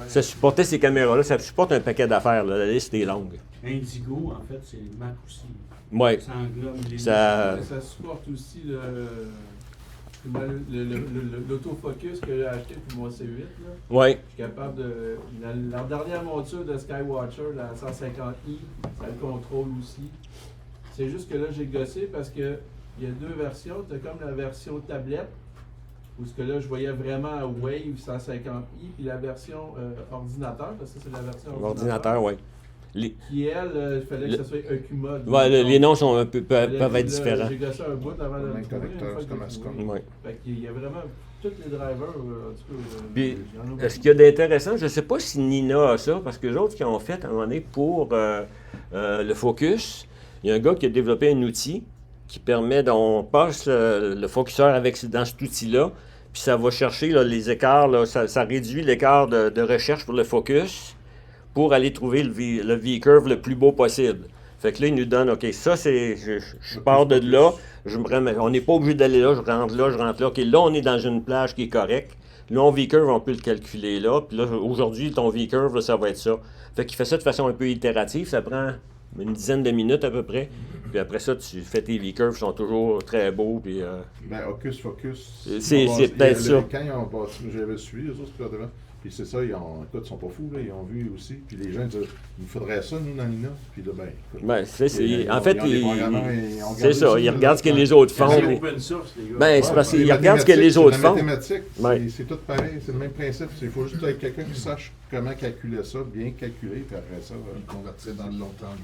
Ça supportait ces caméras-là. Ça supporte un paquet d'affaires. La liste est longue. Indigo, en fait, c'est Mac aussi. Oui. Ça englobe les... Ça supporte aussi l'autofocus que j'ai acheté pour mon C8. Oui. Je suis capable de... La dernière monture de Skywatcher, la 150i, ça le contrôle aussi. C'est juste que là, j'ai gossé parce que il y a deux versions. Tu as comme la version tablette, où ce que là, je voyais vraiment Wave 150i, puis la version ordinateur, parce que c'est la version ordinateur, oui. Qui, elle, il fallait que ça soit EQ-mode. Ouais, les noms sont peuvent être différents. J'ai gossé un bout avant de le trouver. C'est comme Ascom. Ouais. Fait qu'il y a vraiment tous les drivers, en tout cas. Puis, ce qu'il y a d'intéressant, je ne sais pas si Nina a ça, parce que les autres qui ont fait à un moment donné pour le focus, il y a un gars qui a développé un outil qui permet d'on passe le focuseur dans cet outil-là, puis ça va chercher là, les écarts, là, ça réduit l'écart de recherche pour le focus pour aller trouver le V-curve le plus beau possible. Fait que là, il nous donne, OK, ça, c'est, je pars de là, on n'est pas obligé d'aller là, je rentre là. OK, là, on est dans une plage qui est correcte. Là, on V-curve, on peut le calculer là. Puis là, aujourd'hui, ton V-curve, là, ça va être ça. Fait qu'il fait ça de façon un peu itérative. Ça prend une dizaine de minutes à peu près. Puis après ça, tu fais tes V-curves, ils sont toujours très beaux. Puis, Ocus Focus. C'est peut-être ça. Quand ils ont bâti, j'avais suivi, eux autres, ce pilote-là. Puis c'est ça, écoute, ils sont pas fous, là, ils ont vu aussi. Puis les gens disent, il nous faudrait ça, nous, dans l'INA. Puis là, en fait, c'est ça, ils regardent ce que les autres font. C'est open source, les gars. C'est parce qu'ils regardent ce que les autres font. C'est mathématique, c'est tout pareil, c'est le même principe. Il faut juste avoir quelqu'un qui sache comment calculer ça, bien calculer, puis après ça... Convertir dans le long terme.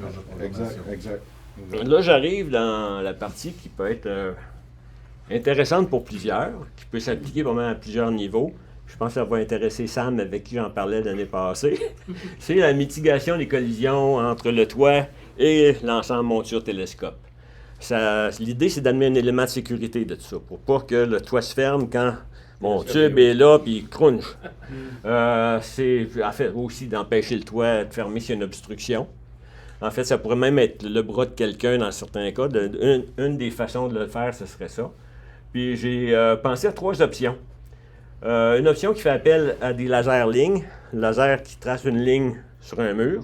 Exact. Là, j'arrive dans la partie qui peut être intéressante pour plusieurs, qui peut s'appliquer vraiment à plusieurs niveaux. Je pense que ça va intéresser Sam, avec qui j'en parlais l'année passée. C'est la mitigation des collisions entre le toit et l'ensemble monture-télescope. L'idée, c'est d'amener un élément de sécurité de tout ça, pour pas que le toit se ferme quand mon tube est là puis il crunch. C'est en fait aussi d'empêcher le toit de fermer s'il y a une obstruction. En fait, ça pourrait même être le bras de quelqu'un dans certains cas. Une des façons de le faire, ce serait ça. Puis j'ai pensé à 3 options. Une option qui fait appel à des lasers-lignes, laser qui trace une ligne sur un mur,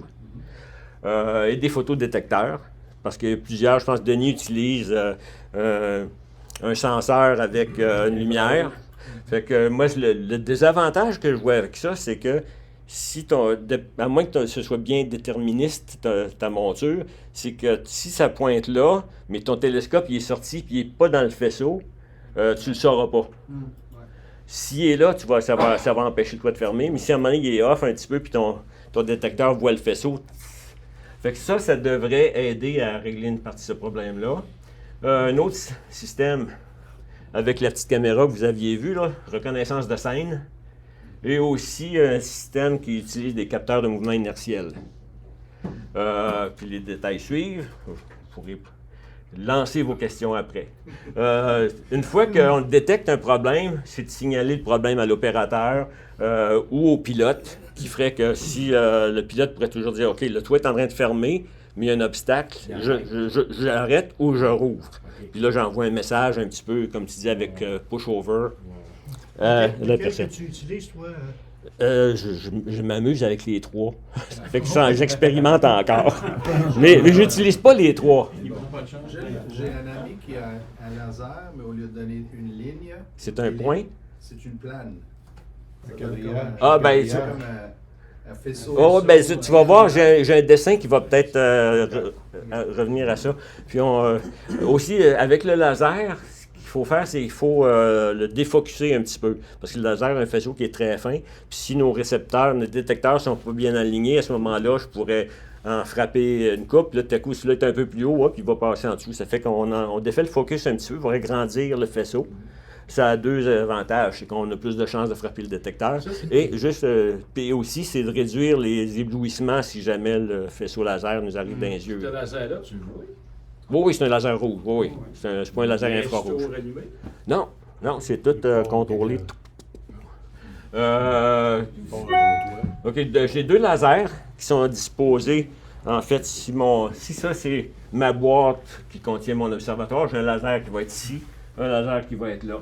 et des photodétecteurs, parce que plusieurs, je pense, Denis utilise un senseur avec une lumière. Fait que moi, le désavantage que je vois avec ça, c'est que si à moins que ce soit bien déterministe, ta monture, c'est que si ça pointe là, mais ton télescope il est sorti puis il n'est pas dans le faisceau, tu le sauras pas. S'il est là, ça va empêcher toi de fermer, mais si à un moment donné, il est off un petit peu puis ton détecteur voit le faisceau, fait que ça devrait aider à régler une partie de ce problème-là. Un autre système avec la petite caméra que vous aviez vue, là, reconnaissance de scène, et aussi un système qui utilise des capteurs de mouvement inertiel. Puis les détails suivent. Vous pourrez lancer vos questions après. Une fois qu'on détecte un problème, c'est de signaler le problème à l'opérateur ou au pilote, qui ferait que si le pilote pourrait toujours dire « OK, le toit est en train de fermer, mais il y a un obstacle, j'arrête ou je rouvre. » Puis là, j'envoie un message un petit peu, comme tu dis, avec push-over. Lequel que tu utilises, toi? Je m'amuse avec les trois. Ça fait que j'expérimente encore. Mais j'utilise pas les trois. J'ai un ami qui a un laser, mais au lieu de donner une ligne, C'est un point? c'est une plane. Ah, ben, il y a comme un faisceau. Oh, ben, tu vas voir, j'ai un dessin qui va peut-être revenir à ça. Puis aussi, avec le laser, ce qu'il faut faire, c'est qu'il faut le défocuser un petit peu. Parce que le laser a un faisceau qui est très fin. Puis si nos détecteurs sont pas bien alignés, à ce moment-là, je pourrais en frapper une coupe. Là, tout à coup, celui-là est un peu plus haut, puis il va passer en dessous. Ça fait qu'on défait le focus un petit peu pour agrandir le faisceau. Ça a deux avantages, c'est qu'on a plus de chances de frapper le détecteur. Et juste, puis aussi, c'est de réduire les éblouissements si jamais le faisceau laser nous arrive dans les yeux. Ce laser-là, tu le vois? Oui, c'est un laser rouge. Oui. C'est pas un laser infrarouge. Non, c'est tout contrôlé. OK, j'ai deux lasers qui sont disposés. En fait, si ça, c'est ma boîte qui contient mon observatoire, j'ai un laser qui va être ici, un laser qui va être là.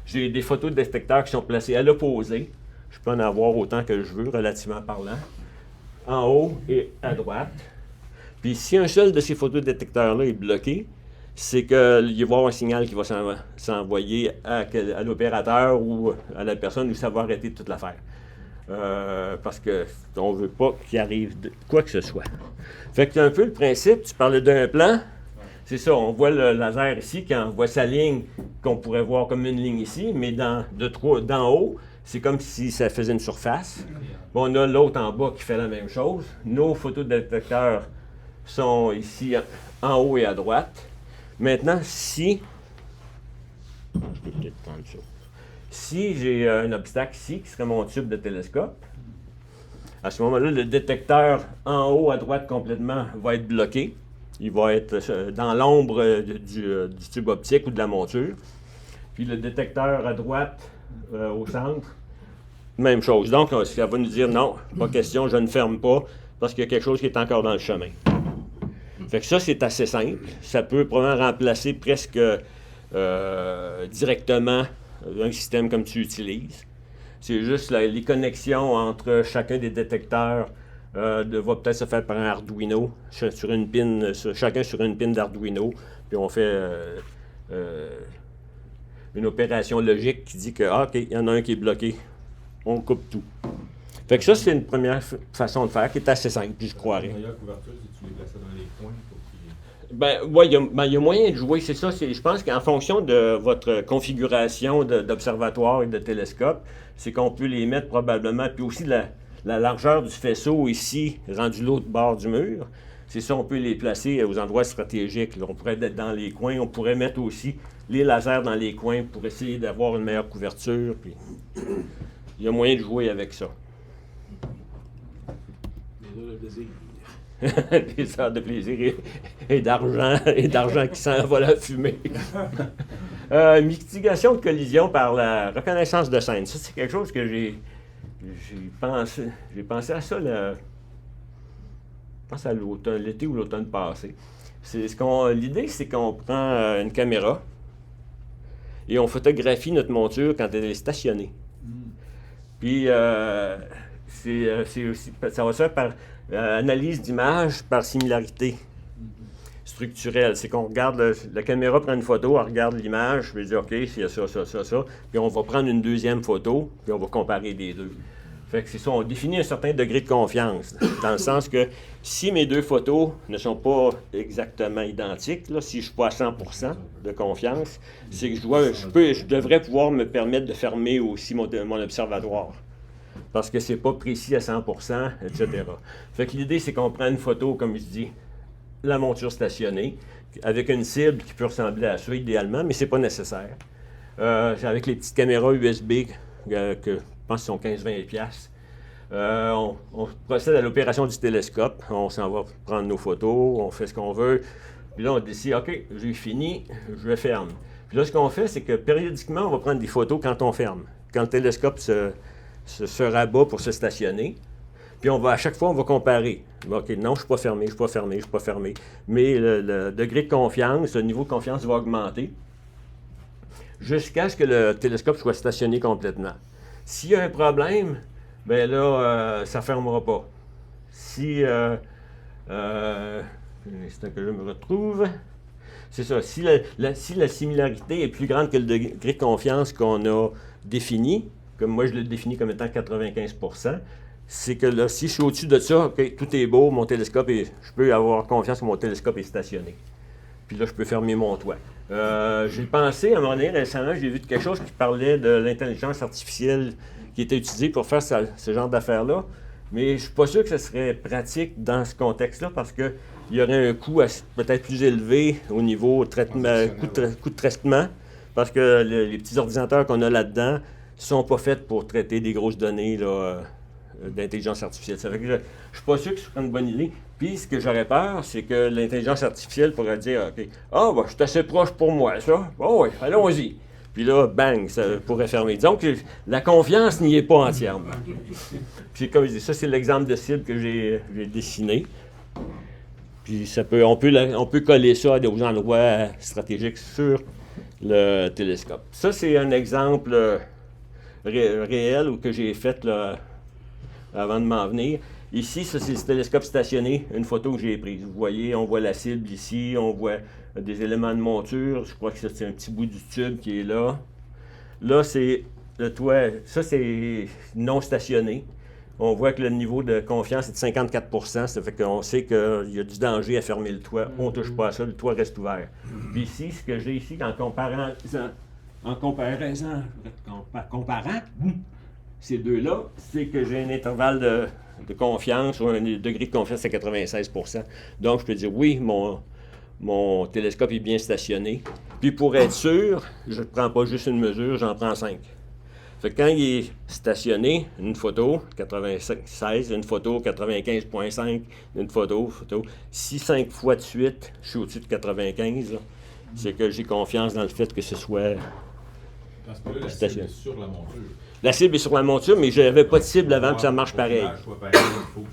J'ai des photos de détecteurs qui sont placés à l'opposé. Je peux en avoir autant que je veux, relativement parlant. En haut et à droite. Puis si un seul de ces photodétecteurs-là est bloqué, c'est qu'il va y avoir un signal qui va s'envoyer à l'opérateur ou à la personne où ça va arrêter toute l'affaire. Parce qu'on ne veut pas qu'il arrive quoi que ce soit. Fait que c'est un peu le principe. Tu parlais d'un plan. C'est ça, on voit le laser ici, quand on voit sa ligne qu'on pourrait voir comme une ligne ici, mais d'en haut, c'est comme si ça faisait une surface. Bon, on a l'autre en bas qui fait la même chose. Nos photodétecteurs sont ici en haut et à droite. Maintenant, je peux peut-être prendre ça. Si j'ai un obstacle ici, qui serait mon tube de télescope, à ce moment-là, le détecteur en haut à droite complètement va être bloqué. Il va être dans l'ombre du tube optique ou de la monture. Puis le détecteur à droite, au centre, même chose. Donc, ça va nous dire non, pas question, je ne ferme pas, parce qu'il y a quelque chose qui est encore dans le chemin. Fait que ça, c'est assez simple. Ça peut probablement remplacer presque directement un système comme tu utilises. C'est juste les connexions entre chacun des détecteurs va peut-être se faire par un Arduino, sur une pin, chacun sur une pin d'Arduino, puis on fait une opération logique qui dit que, OK, il y en a un qui est bloqué, on coupe tout. Fait que ça, c'est une première façon de faire qui est assez simple, puis je croirais. La meilleure couverture, c'est que tu les places dans les coins pour qu'ils... Ben, oui, il y a moyen de jouer, c'est ça. Je pense qu'en fonction de votre configuration d'observatoire et de télescope, c'est qu'on peut les mettre probablement, puis aussi la largeur du faisceau ici, rendu l'autre bord du mur, c'est ça, on peut les placer aux endroits stratégiques. Là. On pourrait être dans les coins, on pourrait mettre aussi les lasers dans les coins pour essayer d'avoir une meilleure couverture. Puis il y a moyen de jouer avec ça. Des heures de plaisir et d'argent qui s'en va la fumée. Mitigation de collision par la reconnaissance de scène. Ça, c'est quelque chose que j'ai pensé à ça je pense à l'été ou l'automne passé. L'idée, c'est qu'on prend une caméra et on photographie notre monture quand elle est stationnée. Puis, c'est aussi, ça va se faire par analyse d'image par similarité. structurel. C'est qu'on regarde, la caméra prend une photo, elle regarde l'image, puis elle dit OK, il y a ça, puis on va prendre une deuxième photo, puis on va comparer les deux. Fait que c'est ça, on définit un certain degré de confiance, dans le sens que si mes deux photos ne sont pas exactement identiques, là, si je ne suis pas à 100% de confiance, c'est que je devrais pouvoir me permettre de fermer aussi mon observatoire. Parce que c'est pas précis à 100%, etc. Fait que l'idée, c'est qu'on prend une photo, comme je dis, la monture stationnée, avec une cible qui peut ressembler à ça idéalement, mais c'est pas nécessaire. Avec les petites caméras USB que je pense qu'ils sont 15-20$. On procède à l'opération du télescope. On s'en va prendre nos photos, on fait ce qu'on veut. Puis là, on décide, OK, j'ai fini, je ferme. Puis là, ce qu'on fait, c'est que périodiquement, on va prendre des photos quand on ferme. Quand le télescope se rabat pour se stationner. Puis à chaque fois, on va comparer. OK, non, je ne suis pas fermé, je ne suis pas fermé. Mais le degré de confiance, le niveau de confiance va augmenter jusqu'à ce que le télescope soit stationné complètement. S'il y a un problème, bien là, ça ne fermera pas. Si, un instant que je me retrouve, c'est ça, si la similarité est plus grande que le degré de confiance qu'on a défini, comme moi je l'ai défini comme étant 95%, c'est que là, si je suis au-dessus de ça, OK, tout est beau, mon télescope je peux avoir confiance que mon télescope est stationné. Puis là, je peux fermer mon toit. J'ai pensé, à un moment donné, récemment, j'ai vu quelque chose qui parlait de l'intelligence artificielle qui était utilisée pour faire ce genre d'affaires-là. Mais je ne suis pas sûr que ce serait pratique dans ce contexte-là parce qu'il y aurait un coût peut-être plus élevé au niveau coût de traitement parce que les petits ordinateurs qu'on a là-dedans ne sont pas faits pour traiter des grosses données là, d'intelligence artificielle. Ça fait que je ne suis pas sûr que ce serait une bonne idée. Puis, ce que j'aurais peur, c'est que l'intelligence artificielle pourrait dire, OK, je suis assez proche pour moi, ça. Oh oui, allons-y. Puis là, bang, ça pourrait fermer. Donc, la confiance n'y est pas entièrement. Puis, comme je dis, ça, c'est l'exemple de cible que j'ai dessiné. Puis, on peut coller ça à des endroits stratégiques sur le télescope. Ça, c'est un exemple réel que j'ai fait là, avant de m'en venir. Ici, ça, c'est le télescope stationné, une photo que j'ai prise. Vous voyez, on voit la cible ici, on voit des éléments de monture. Je crois que c'est un petit bout du tube qui est là. Là, c'est le toit. Ça, c'est non stationné. On voit que le niveau de confiance est de 54%. Ça fait qu'on sait qu'il y a du danger à fermer le toit. On ne touche pas à ça, le toit reste ouvert. Puis ici, ce que j'ai ici, en comparant ces deux-là, c'est que j'ai un intervalle de confiance ou un degré de confiance à 96%. Donc, je peux dire oui, mon télescope est bien stationné. Puis pour être sûr, je ne prends pas juste une mesure, j'en prends 5. Fait que quand il est stationné, une photo, 96, une photo, 95.5, une photo. Si 5 fois de suite, je suis au-dessus de 95, là, c'est que j'ai confiance dans le fait que ce soit dans ce cas-là, la cible est sur la monture. La cible est sur la monture, mais je n'avais pas de cible avant que ça marche pareil. Il faut que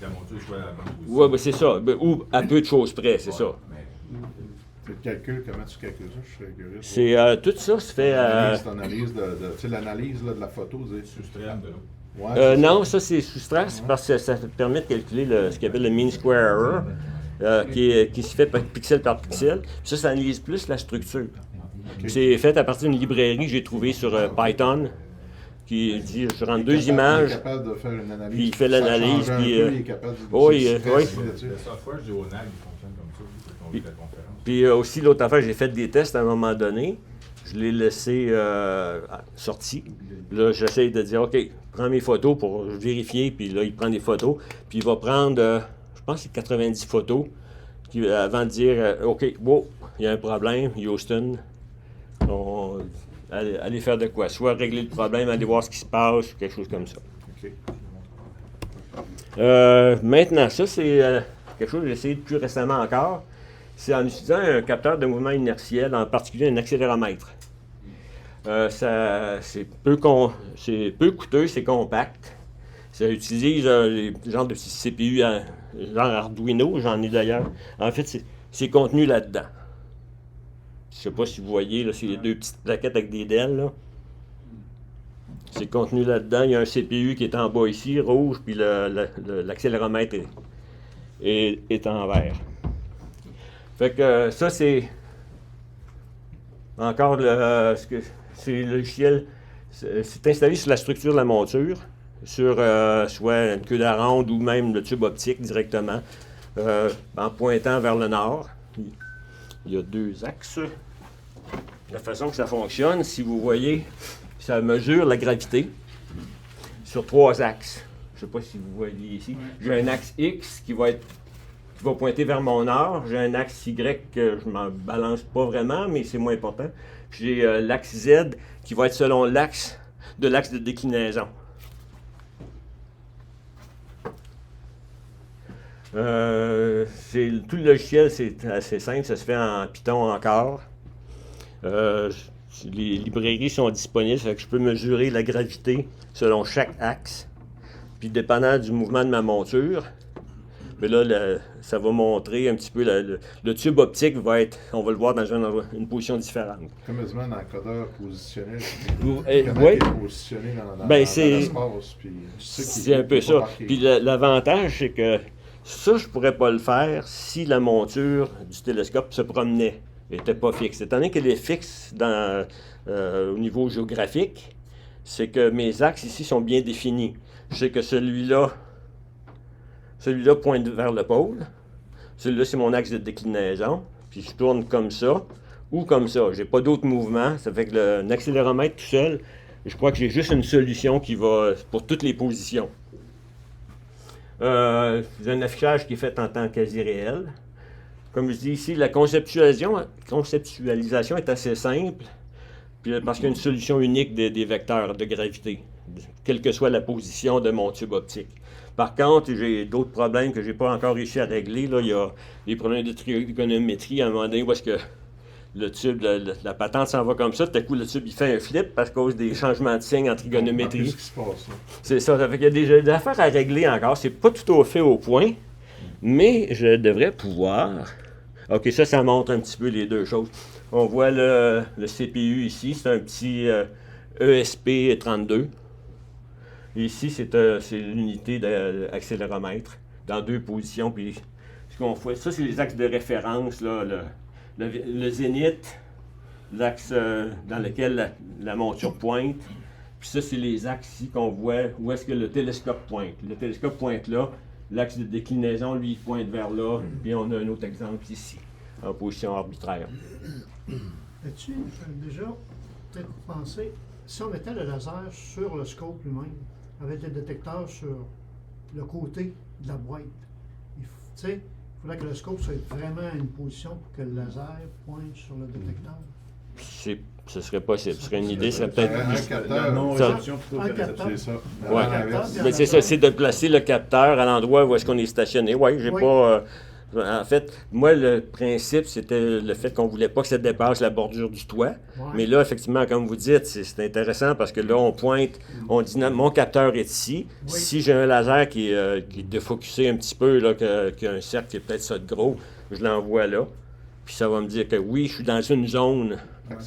la monture soit à la bonne position. Oui, ben c'est ça. Ou à peu de choses près, c'est ça. Le calcul, comment tu calcules ça? Je serais curieux. C'est, tout ça se fait... L'analyse de la photo. Soustraire de l'eau. Non, ça c'est soustraire, c'est parce que ça permet de calculer ce qu'on appelle le mean square error, qui se fait pixel par pixel. Puis ça analyse plus la structure. Okay. C'est fait à partir d'une librairie que j'ai trouvée sur Python, qui dit, je rentre deux images, il est capable de faire une analyse, puis il fait l'analyse, puis... il est capable de... Oui. Le software du ONAG, il fonctionne comme ça, pour la conférence. Puis aussi, l'autre affaire, j'ai fait des tests à un moment donné. Je l'ai laissé sorti. Là, j'essaie de dire, OK, prends mes photos pour vérifier. Puis là, il prend des photos. Puis il va prendre, je pense que c'est 90 photos, avant de dire, OK, wow, il y a un problème, Houston. Aller faire de quoi? Soit régler le problème, aller voir ce qui se passe, ou quelque chose comme ça. Okay. Maintenant, ça, c'est quelque chose que j'ai essayé plus récemment encore. C'est en utilisant un capteur de mouvement inertiel, en particulier un accéléromètre. C'est peu coûteux, c'est compact. Ça utilise les genres de petits CPU, genre Arduino, j'en ai d'ailleurs. En fait, c'est contenu là-dedans. Je ne sais pas si vous voyez, là, c'est les deux petites plaquettes avec des DEL. Là. C'est contenu là-dedans. Il y a un CPU qui est en bas ici, rouge, puis l'accéléromètre est en vert. Fait que ça, c'est encore c'est le logiciel. C'est installé sur la structure de la monture, sur soit une queue d'aronde ou même le tube optique directement, en pointant vers le nord. Il y a 2 axes. La façon que ça fonctionne, si vous voyez, ça mesure la gravité sur 3 axes. Je ne sais pas si vous voyez ici. J'ai un axe X qui va pointer vers mon nord. J'ai un axe Y que je ne m'en balance pas vraiment, mais c'est moins important. J'ai l'axe Z qui va être selon l'axe de déclinaison. Tout le logiciel, c'est assez simple. Ça se fait en Python encore. Les librairies sont disponibles, ça fait que je peux mesurer la gravité selon chaque axe. Puis dépendant du mouvement de ma monture, mais là, ça va montrer un petit peu, le tube optique va être, on va le voir dans une position différente. Comme dans l'encodeur positionnel. Oui. Il est positionné dans l'espace. C'est un peu ça. Puis l'avantage, c'est que ça, je ne pourrais pas le faire si la monture du télescope se promenait. Elle n'était pas fixe. Étant donné qu'elle est fixe au niveau géographique, c'est que mes axes ici sont bien définis. Je sais que celui-là pointe vers le pôle. Celui-là, c'est mon axe de déclinaison. Puis je tourne comme ça ou comme ça. Je n'ai pas d'autres mouvements. Ça fait que l'accéléromètre tout seul, je crois que j'ai juste une solution qui va pour toutes les positions. J'ai un affichage qui est fait en temps quasi réel. Comme je dis ici, la conceptualisation est assez simple, parce qu'il y a une solution unique des vecteurs de gravité, quelle que soit la position de mon tube optique. Par contre, j'ai d'autres problèmes que je n'ai pas encore réussi à régler. Là, il y a des problèmes de trigonométrie à un moment donné où est-ce que le tube, la patente s'en va comme ça, tout à coup le tube il fait un flip à cause des changements de signe en trigonométrie. Qu'est-ce qui se passe, là? C'est ça, ça fait qu'il y a des affaires à régler encore. C'est pas tout au fait au point, mais je devrais pouvoir. OK, ça montre un petit peu les deux choses. On voit le CPU ici, c'est un petit ESP32. Ici, c'est l'unité d'accéléromètre dans 2 positions. Puis, ce qu'on fait, ça, c'est les axes de référence, là, le zénith, l'axe dans lequel la monture pointe. Puis ça, c'est les axes ici qu'on voit où est-ce que le télescope pointe. Le télescope pointe là. L'axe de déclinaison, lui, il pointe vers là. Puis on a un autre exemple ici, en position arbitraire. As-tu déjà peut-être pensé, si on mettait le laser sur le scope lui-même, avec des détecteurs sur le côté de la boîte, il faudrait que le scope soit vraiment à une position pour que le laser pointe sur le détecteur? Ce serait possible. Ce serait une idée, ça peut-être. Un capteur. C'est ça. Ouais. Mais c'est ça, c'est de placer le capteur à l'endroit où est-ce qu'on est stationné. Oui, j'ai pas. En fait, moi, le principe, c'était le fait qu'on ne voulait pas que ça dépasse la bordure du toit. Ouais. Mais là, effectivement, comme vous dites, c'est intéressant parce que là, on pointe, on dit mon capteur est ici. Oui. Si j'ai un laser qui est défocusé un petit peu, là, qui a un cercle qui est peut-être ça de gros, je l'envoie là. Puis ça va me dire que oui, je suis dans une zone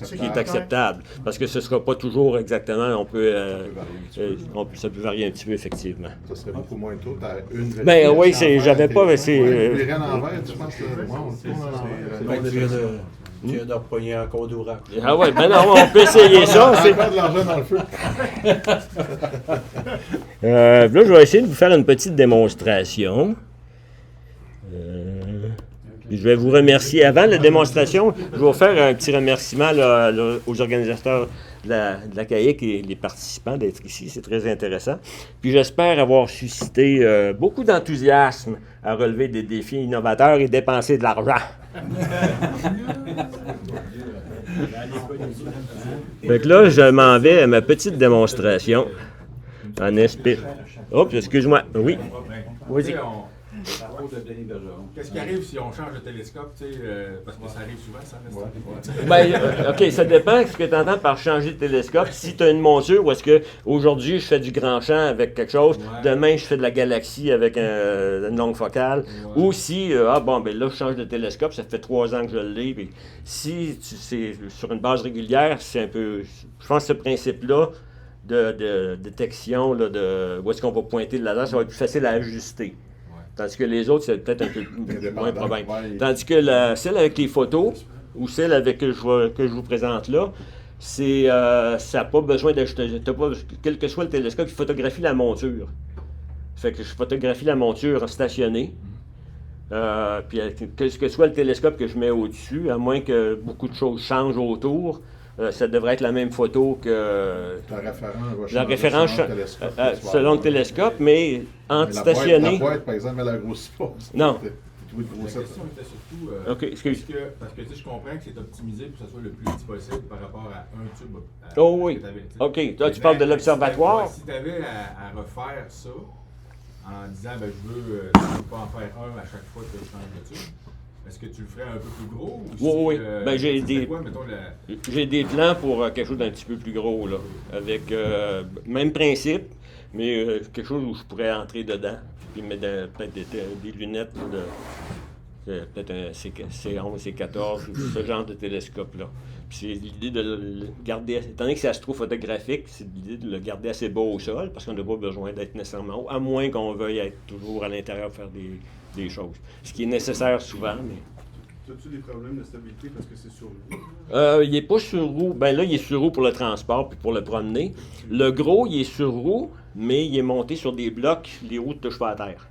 qui est acceptable. Parce que ce ne sera pas toujours exactement, ça peut varier un petit peu, effectivement. Ça serait beaucoup moins tôt. Tu as une ben oui, j'avais pas. C'est l'envers, tu penses que tu viens de repogner encore d'ouragan. Ah ouais, ben non, on peut essayer ça. C'est pas de l'argent dans le feu. Là, je vais essayer de vous faire une petite démonstration. Je vais vous remercier. Avant la démonstration, je vais vous faire un petit remerciement aux organisateurs de la CAIC et les participants d'être ici. C'est très intéressant. Puis j'espère avoir suscité beaucoup d'enthousiasme à relever des défis innovateurs et dépenser de l'argent. Donc là, je m'en vais à ma petite démonstration en espérant. Oups, excuse-moi. Oui. Vas-y. Qu'est-ce qui arrive si on change de télescope, parce que ça arrive souvent, ça reste. OK, ça dépend de ce que tu entends par changer de télescope. Si tu as une monture où est-ce que aujourd'hui je fais du grand champ avec quelque chose, demain je fais de la galaxie avec une longue focale, ou si, là je change de télescope, ça fait 3 ans que je l'ai. Puis, si c'est sur une base régulière, c'est un peu. Je pense que ce principe-là de détection, là, où est-ce qu'on va pointer le laser, ça va être plus facile à ajuster. Tandis que les autres, c'est peut-être un peu moins probable. Ouais. Tandis que celle avec les photos, ou celle avec que je vous présente là, ça n'a pas besoin d'ajouter. Quel que soit le télescope, il photographie la monture. Fait que je photographie la monture stationnée. Puis quel que soit le télescope que je mets au-dessus, à moins que beaucoup de choses changent autour, ça devrait être la même photo que la référence selon le télescope, mais en stationné. La boîte, par exemple, elle a grossi pas. Non. La question était surtout. OK, excuse. Parce que tu sais, je comprends que c'est optimisé pour que ça soit le plus petit possible par rapport à un tube. Oh oui. OK. Là, tu parles de l'observatoire. Si tu avais à refaire ça, en disant, ben, je veux pas en faire un à chaque fois que je change de tube, est-ce que tu le ferais un peu plus gros? Ou Oui. Ben, j'ai des plans pour quelque chose d'un petit peu plus gros, là. Avec même principe, mais quelque chose où je pourrais entrer dedans. Puis mettre peut-être des lunettes peut-être un C11, C14, ce genre de télescope-là. Puis c'est l'idée de le garder, étant donné que c'est astrophotographique, c'est l'idée de le garder assez bas au sol, parce qu'on n'a pas besoin d'être nécessairement haut, à moins qu'on veuille être toujours à l'intérieur faire des choses. Ce qui est nécessaire souvent, mais... As-tu des problèmes de stabilité parce que c'est sur roue? Il n'est pas sur roue. Ben là, il est sur roue pour le transport puis pour le promener. Le gros, il est sur roue, mais il est monté sur des blocs, les roues ne touchent pas à terre.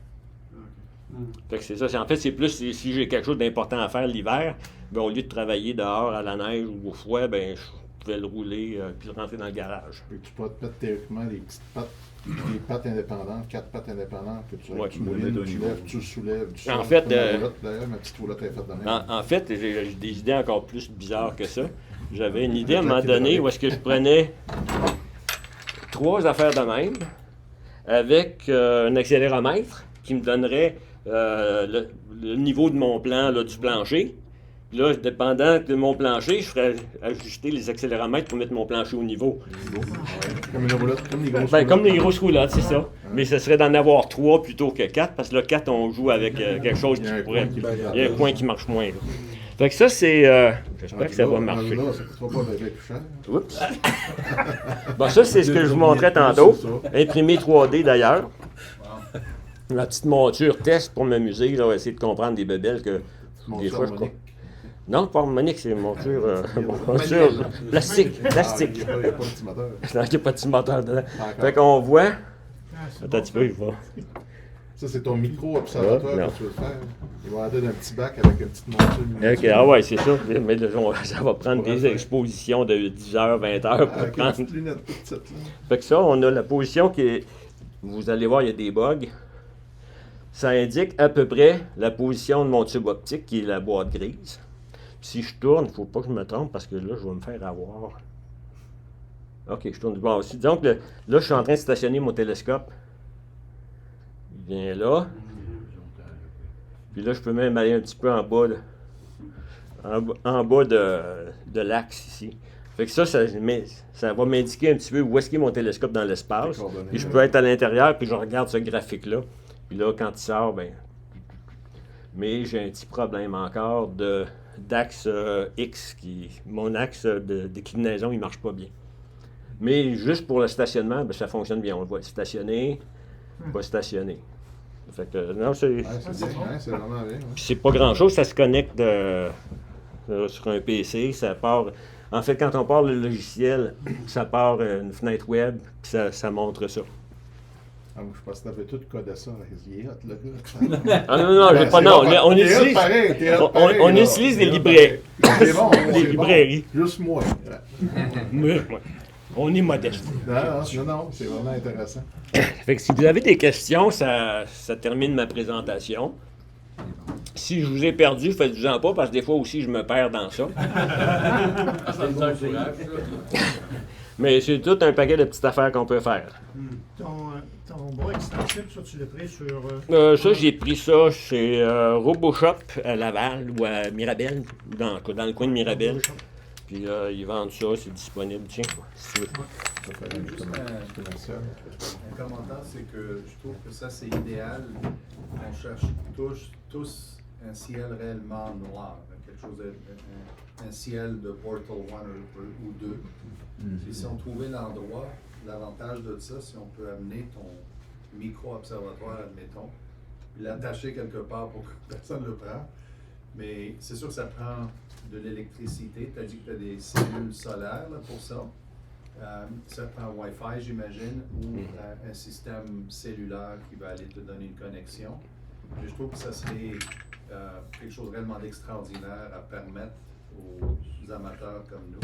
Fait que c'est ça. En fait, c'est plus si j'ai quelque chose d'important à faire l'hiver, ben, au lieu de travailler dehors à la neige ou au froid, ben, je pouvais le rouler puis le rentrer dans le garage. Et tu peux te mettre théoriquement des petites pattes, des pattes indépendantes, 4 pattes indépendantes, que tu moulines, tu soulèves. En fait, d'ailleurs, ma petite roulotte est faite de même. En fait, j'ai des idées encore plus bizarres que ça. J'avais une idée à un moment donné où est-ce que je prenais 3 affaires de même avec un accéléromètre qui me donnerait le niveau de mon plan là, du plancher. Puis là, dépendant de mon plancher, je ferais ajuster les accéléromètres pour mettre mon plancher au niveau. Comme une roulotte, comme les grosses roulottes. Comme les grosses roulottes, c'est ça. Mais ce serait d'en avoir 3 plutôt que 4, parce que là, 4, on joue avec quelque chose qui pourrait... Il y a un coin qui marche moins. Là. Fait que ça, c'est... j'espère que ça va marcher. Là, ça coûtera pas avec plus cher. Oups! Bon, ça, c'est ce que je vous montrais tantôt. Imprimé 3D, d'ailleurs. La petite monture test pour m'amuser, là, essayer de comprendre des bébelles que des fois je crois. Non, pas harmonique, c'est monture plastique. Il n'y a pas de petit moteur. Il n'y a pas de petit moteur dedans. Fait qu'on voit. Attends un petit peu, je vois. Ça, c'est ton micro-observatoire que tu veux faire. Il va aller d'un petit bac avec une petite monture. OK, ah ouais, c'est ça. Mais là, ça va prendre des expositions de 10 heures, 20 heures pour avec prendre. Une petite lunette toute petite, là. Fait que ça, on a la position qui est. Vous allez voir, il y a des bugs. Ça indique à peu près la position de mon tube optique, qui est la boîte grise. Puis si je tourne, il ne faut pas que je me trompe parce que là, je vais me faire avoir. OK, je tourne. Bon, disons que là, je suis en train de stationner mon télescope. Il vient là. Puis là, je peux même aller un petit peu en bas, en bas de l'axe ici. Fait que ça va m'indiquer un petit peu où est-ce qu'est mon télescope dans l'espace. Puis je peux être à l'intérieur, puis je regarde ce graphique-là. Puis là, quand il sort, ben... Mais j'ai un petit problème encore d'axe X. Mon axe de déclinaison, il ne marche pas bien. Mais juste pour le stationnement, ben, ça fonctionne bien. On le voit stationner, pas stationner. Fait que, non, c'est... c'est vraiment bien. Puis c'est pas grand-chose, ça se connecte sur un PC, ça part... En fait, quand on part le logiciel, ça part une fenêtre web, puis ça montre ça. Ah, je pense que tu avais tout codé ça. Il est hot, le gars. Ah non, j'ai pas... Non, on utilise des librairies. C'est bon, des librairies. Bon. Juste moi. Mais, on est modeste. Non, c'est vraiment intéressant. Fait que si vous avez des questions, ça termine ma présentation. Si je vous ai perdu, faites-vous-en pas, parce que des fois aussi, je me perds dans ça. Mais c'est tout un paquet de petites affaires qu'on peut faire. Ton bras extensible, ça, tu l'as pris sur... Ça, j'ai pris ça chez RoboShop à Laval ou à Mirabel, dans le coin de Mirabel. Puis ils vendent ça, c'est disponible. Tiens, si tu veux. Un commentaire, c'est que je trouve que ça, c'est idéal. On cherche tous un ciel réellement noir, quelque chose un ciel de Portal 1 ou 2. Et si on trouvait l'endroit, l'avantage de ça, si on peut amener ton micro-observatoire, admettons, puis l'attacher quelque part pour que personne ne le prenne. Mais c'est sûr que ça prend de l'électricité. Tu as dit que tu as des cellules solaires là, pour ça. Ça prend Wi-Fi, j'imagine, ou un système cellulaire qui va aller te donner une connexion. Je trouve que ça serait quelque chose vraiment d'extraordinaire à permettre aux amateurs comme nous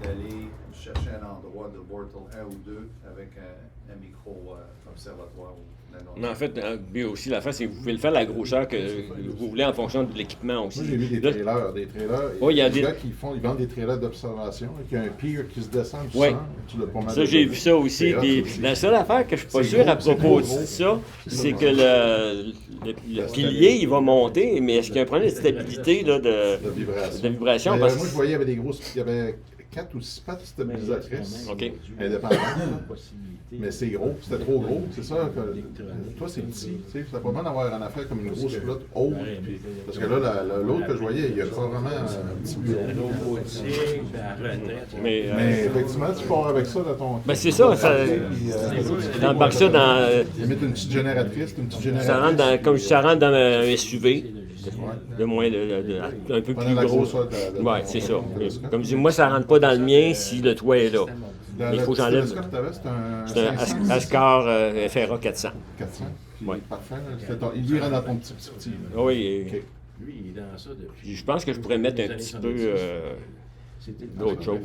d'aller chercher un endroit de Bortle 1 ou 2 avec un micro-observatoire. Mais en fait, puis aussi, la face, c'est que vous pouvez le faire à la grosseur que vous voulez en fonction de l'équipement aussi. Moi, j'ai vu des trailers. Oui, il y a des des gars ils vendent des trailers d'observation avec un pier qui se descend du oui. centre. Tu l'as pas mal Ça, j'ai vu ça aussi. Puis la seule affaire que je suis pas sûr à propos de ça, c'est que le pilier, il va monter, mais est-ce qu'il y a un problème de stabilité là, de vibration? Mais, Parce moi, je voyais, il y avait 4 ou 6 pattes stabilisatrices indépendantes. Mais c'est gros, c'était trop gros, c'est ça. Toi, c'est petit, tu sais, ça pas mal d'avoir une affaire comme une grosse flotte haute. Parce que là, l'autre que je voyais, il y a pas vraiment un petit bureau. Mais effectivement, tu pars avec ça dans ton. Ben c'est ça, t'embarques ça dans. Tu mets une petite génératrice, Ça rentre dans, comme ça rentre dans un SUV. De moins un peu plus gros. Oui, c'est ça. Comme je dis, moi, ça rentre pas dans le mien si le toit est là. Il faut que j'enlève. C'est un Ascar FRA 400. 400? Oui. Parfait. Il lui rentre dans ton petit. Oui. Lui, il est dans ça depuis. Je pense que je pourrais mettre un petit peu d'autre chose.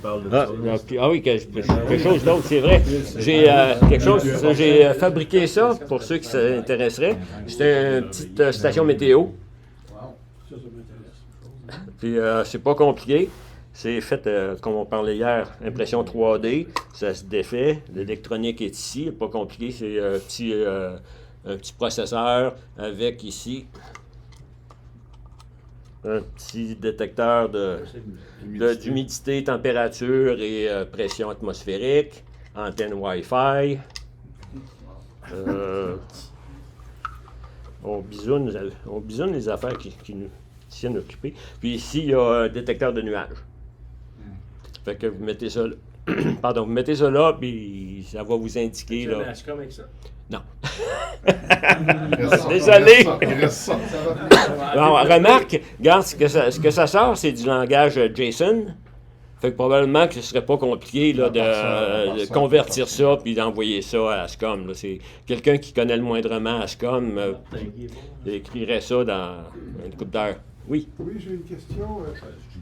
Ah oui, quelque chose d'autre, c'est vrai. J'ai quelque chose, j'ai fabriqué ça pour ceux qui s'intéresseraient. C'était une petite station météo. Puis c'est pas compliqué. C'est fait, comme on parlait hier, impression 3D. Ça se défait. L'électronique est ici. Pas compliqué. C'est un petit processeur avec ici un petit détecteur d'humidité, température et pression atmosphérique, antenne Wi-Fi. On bisoune les affaires qui nous tiennent occupés. Puis ici, il y a un détecteur de nuages. Fait que vous mettez ça là. Pardon, vous mettez ça là, puis ça va vous indiquer. Tu là. as un avec ça? Non. Désolé. Bon, remarque, regarde, ce que ça sort, c'est du langage JSON. Fait que probablement que ce serait pas compliqué là, de convertir ça puis d'envoyer ça à Ascom. Là. C'est quelqu'un qui connaît le moindrement Ascom écrirait ça dans une couple d'heures. Oui. Oui, j'ai une question.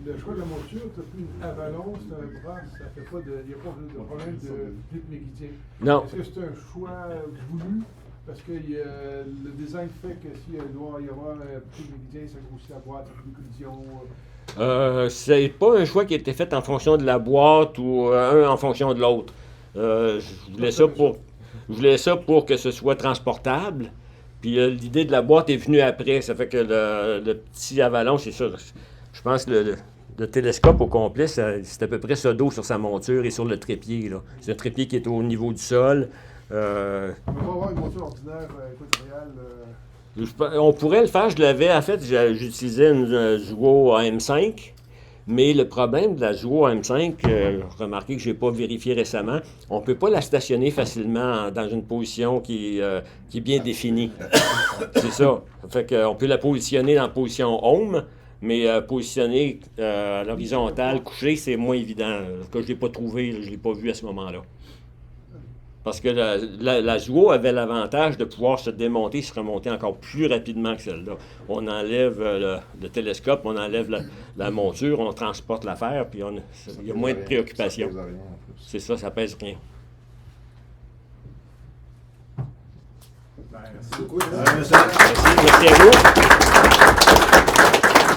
Le choix de la monture, tu as pris une Avalon, c'est un bras, ça fait pas il n'y a pas de problème de flip méridien. Non. Est-ce que c'est un choix voulu? Parce que le design fait que s'il doit y avoir un flip méridien, ça grossit la boîte, ça fait une collision. C'est pas un choix qui a été fait en fonction de la boîte ou un en fonction de l'autre. Je voulais ça pour que ce soit transportable. Puis l'idée de la boîte est venue après. Ça fait que le petit Avalon, c'est ça. Je pense que le télescope au complet, c'est à peu près ce dos sur sa monture et sur le trépied. Là. C'est un trépied qui est au niveau du sol. On va avoir une monture ordinaire équatoriale. On pourrait le faire. Je l'avais, en fait, j'utilisais une Zuo AM5. Mais le problème de la Zuo AM5, remarquez que je n'ai pas vérifié récemment, on ne peut pas la stationner facilement dans une position qui est bien définie. C'est ça. Fait qu'on peut la positionner dans la position home, mais positionner à l'horizontale, couchée, c'est moins évident. Que je ne l'ai pas trouvé, je ne l'ai pas vu à ce moment-là. Parce que la Zuo avait l'avantage de pouvoir se démonter, se remonter encore plus rapidement que celle-là. On enlève le télescope, on enlève la monture, on transporte l'affaire, puis il y a moins de préoccupations. C'est ça, ça pèse rien. Merci beaucoup. Merci à vous.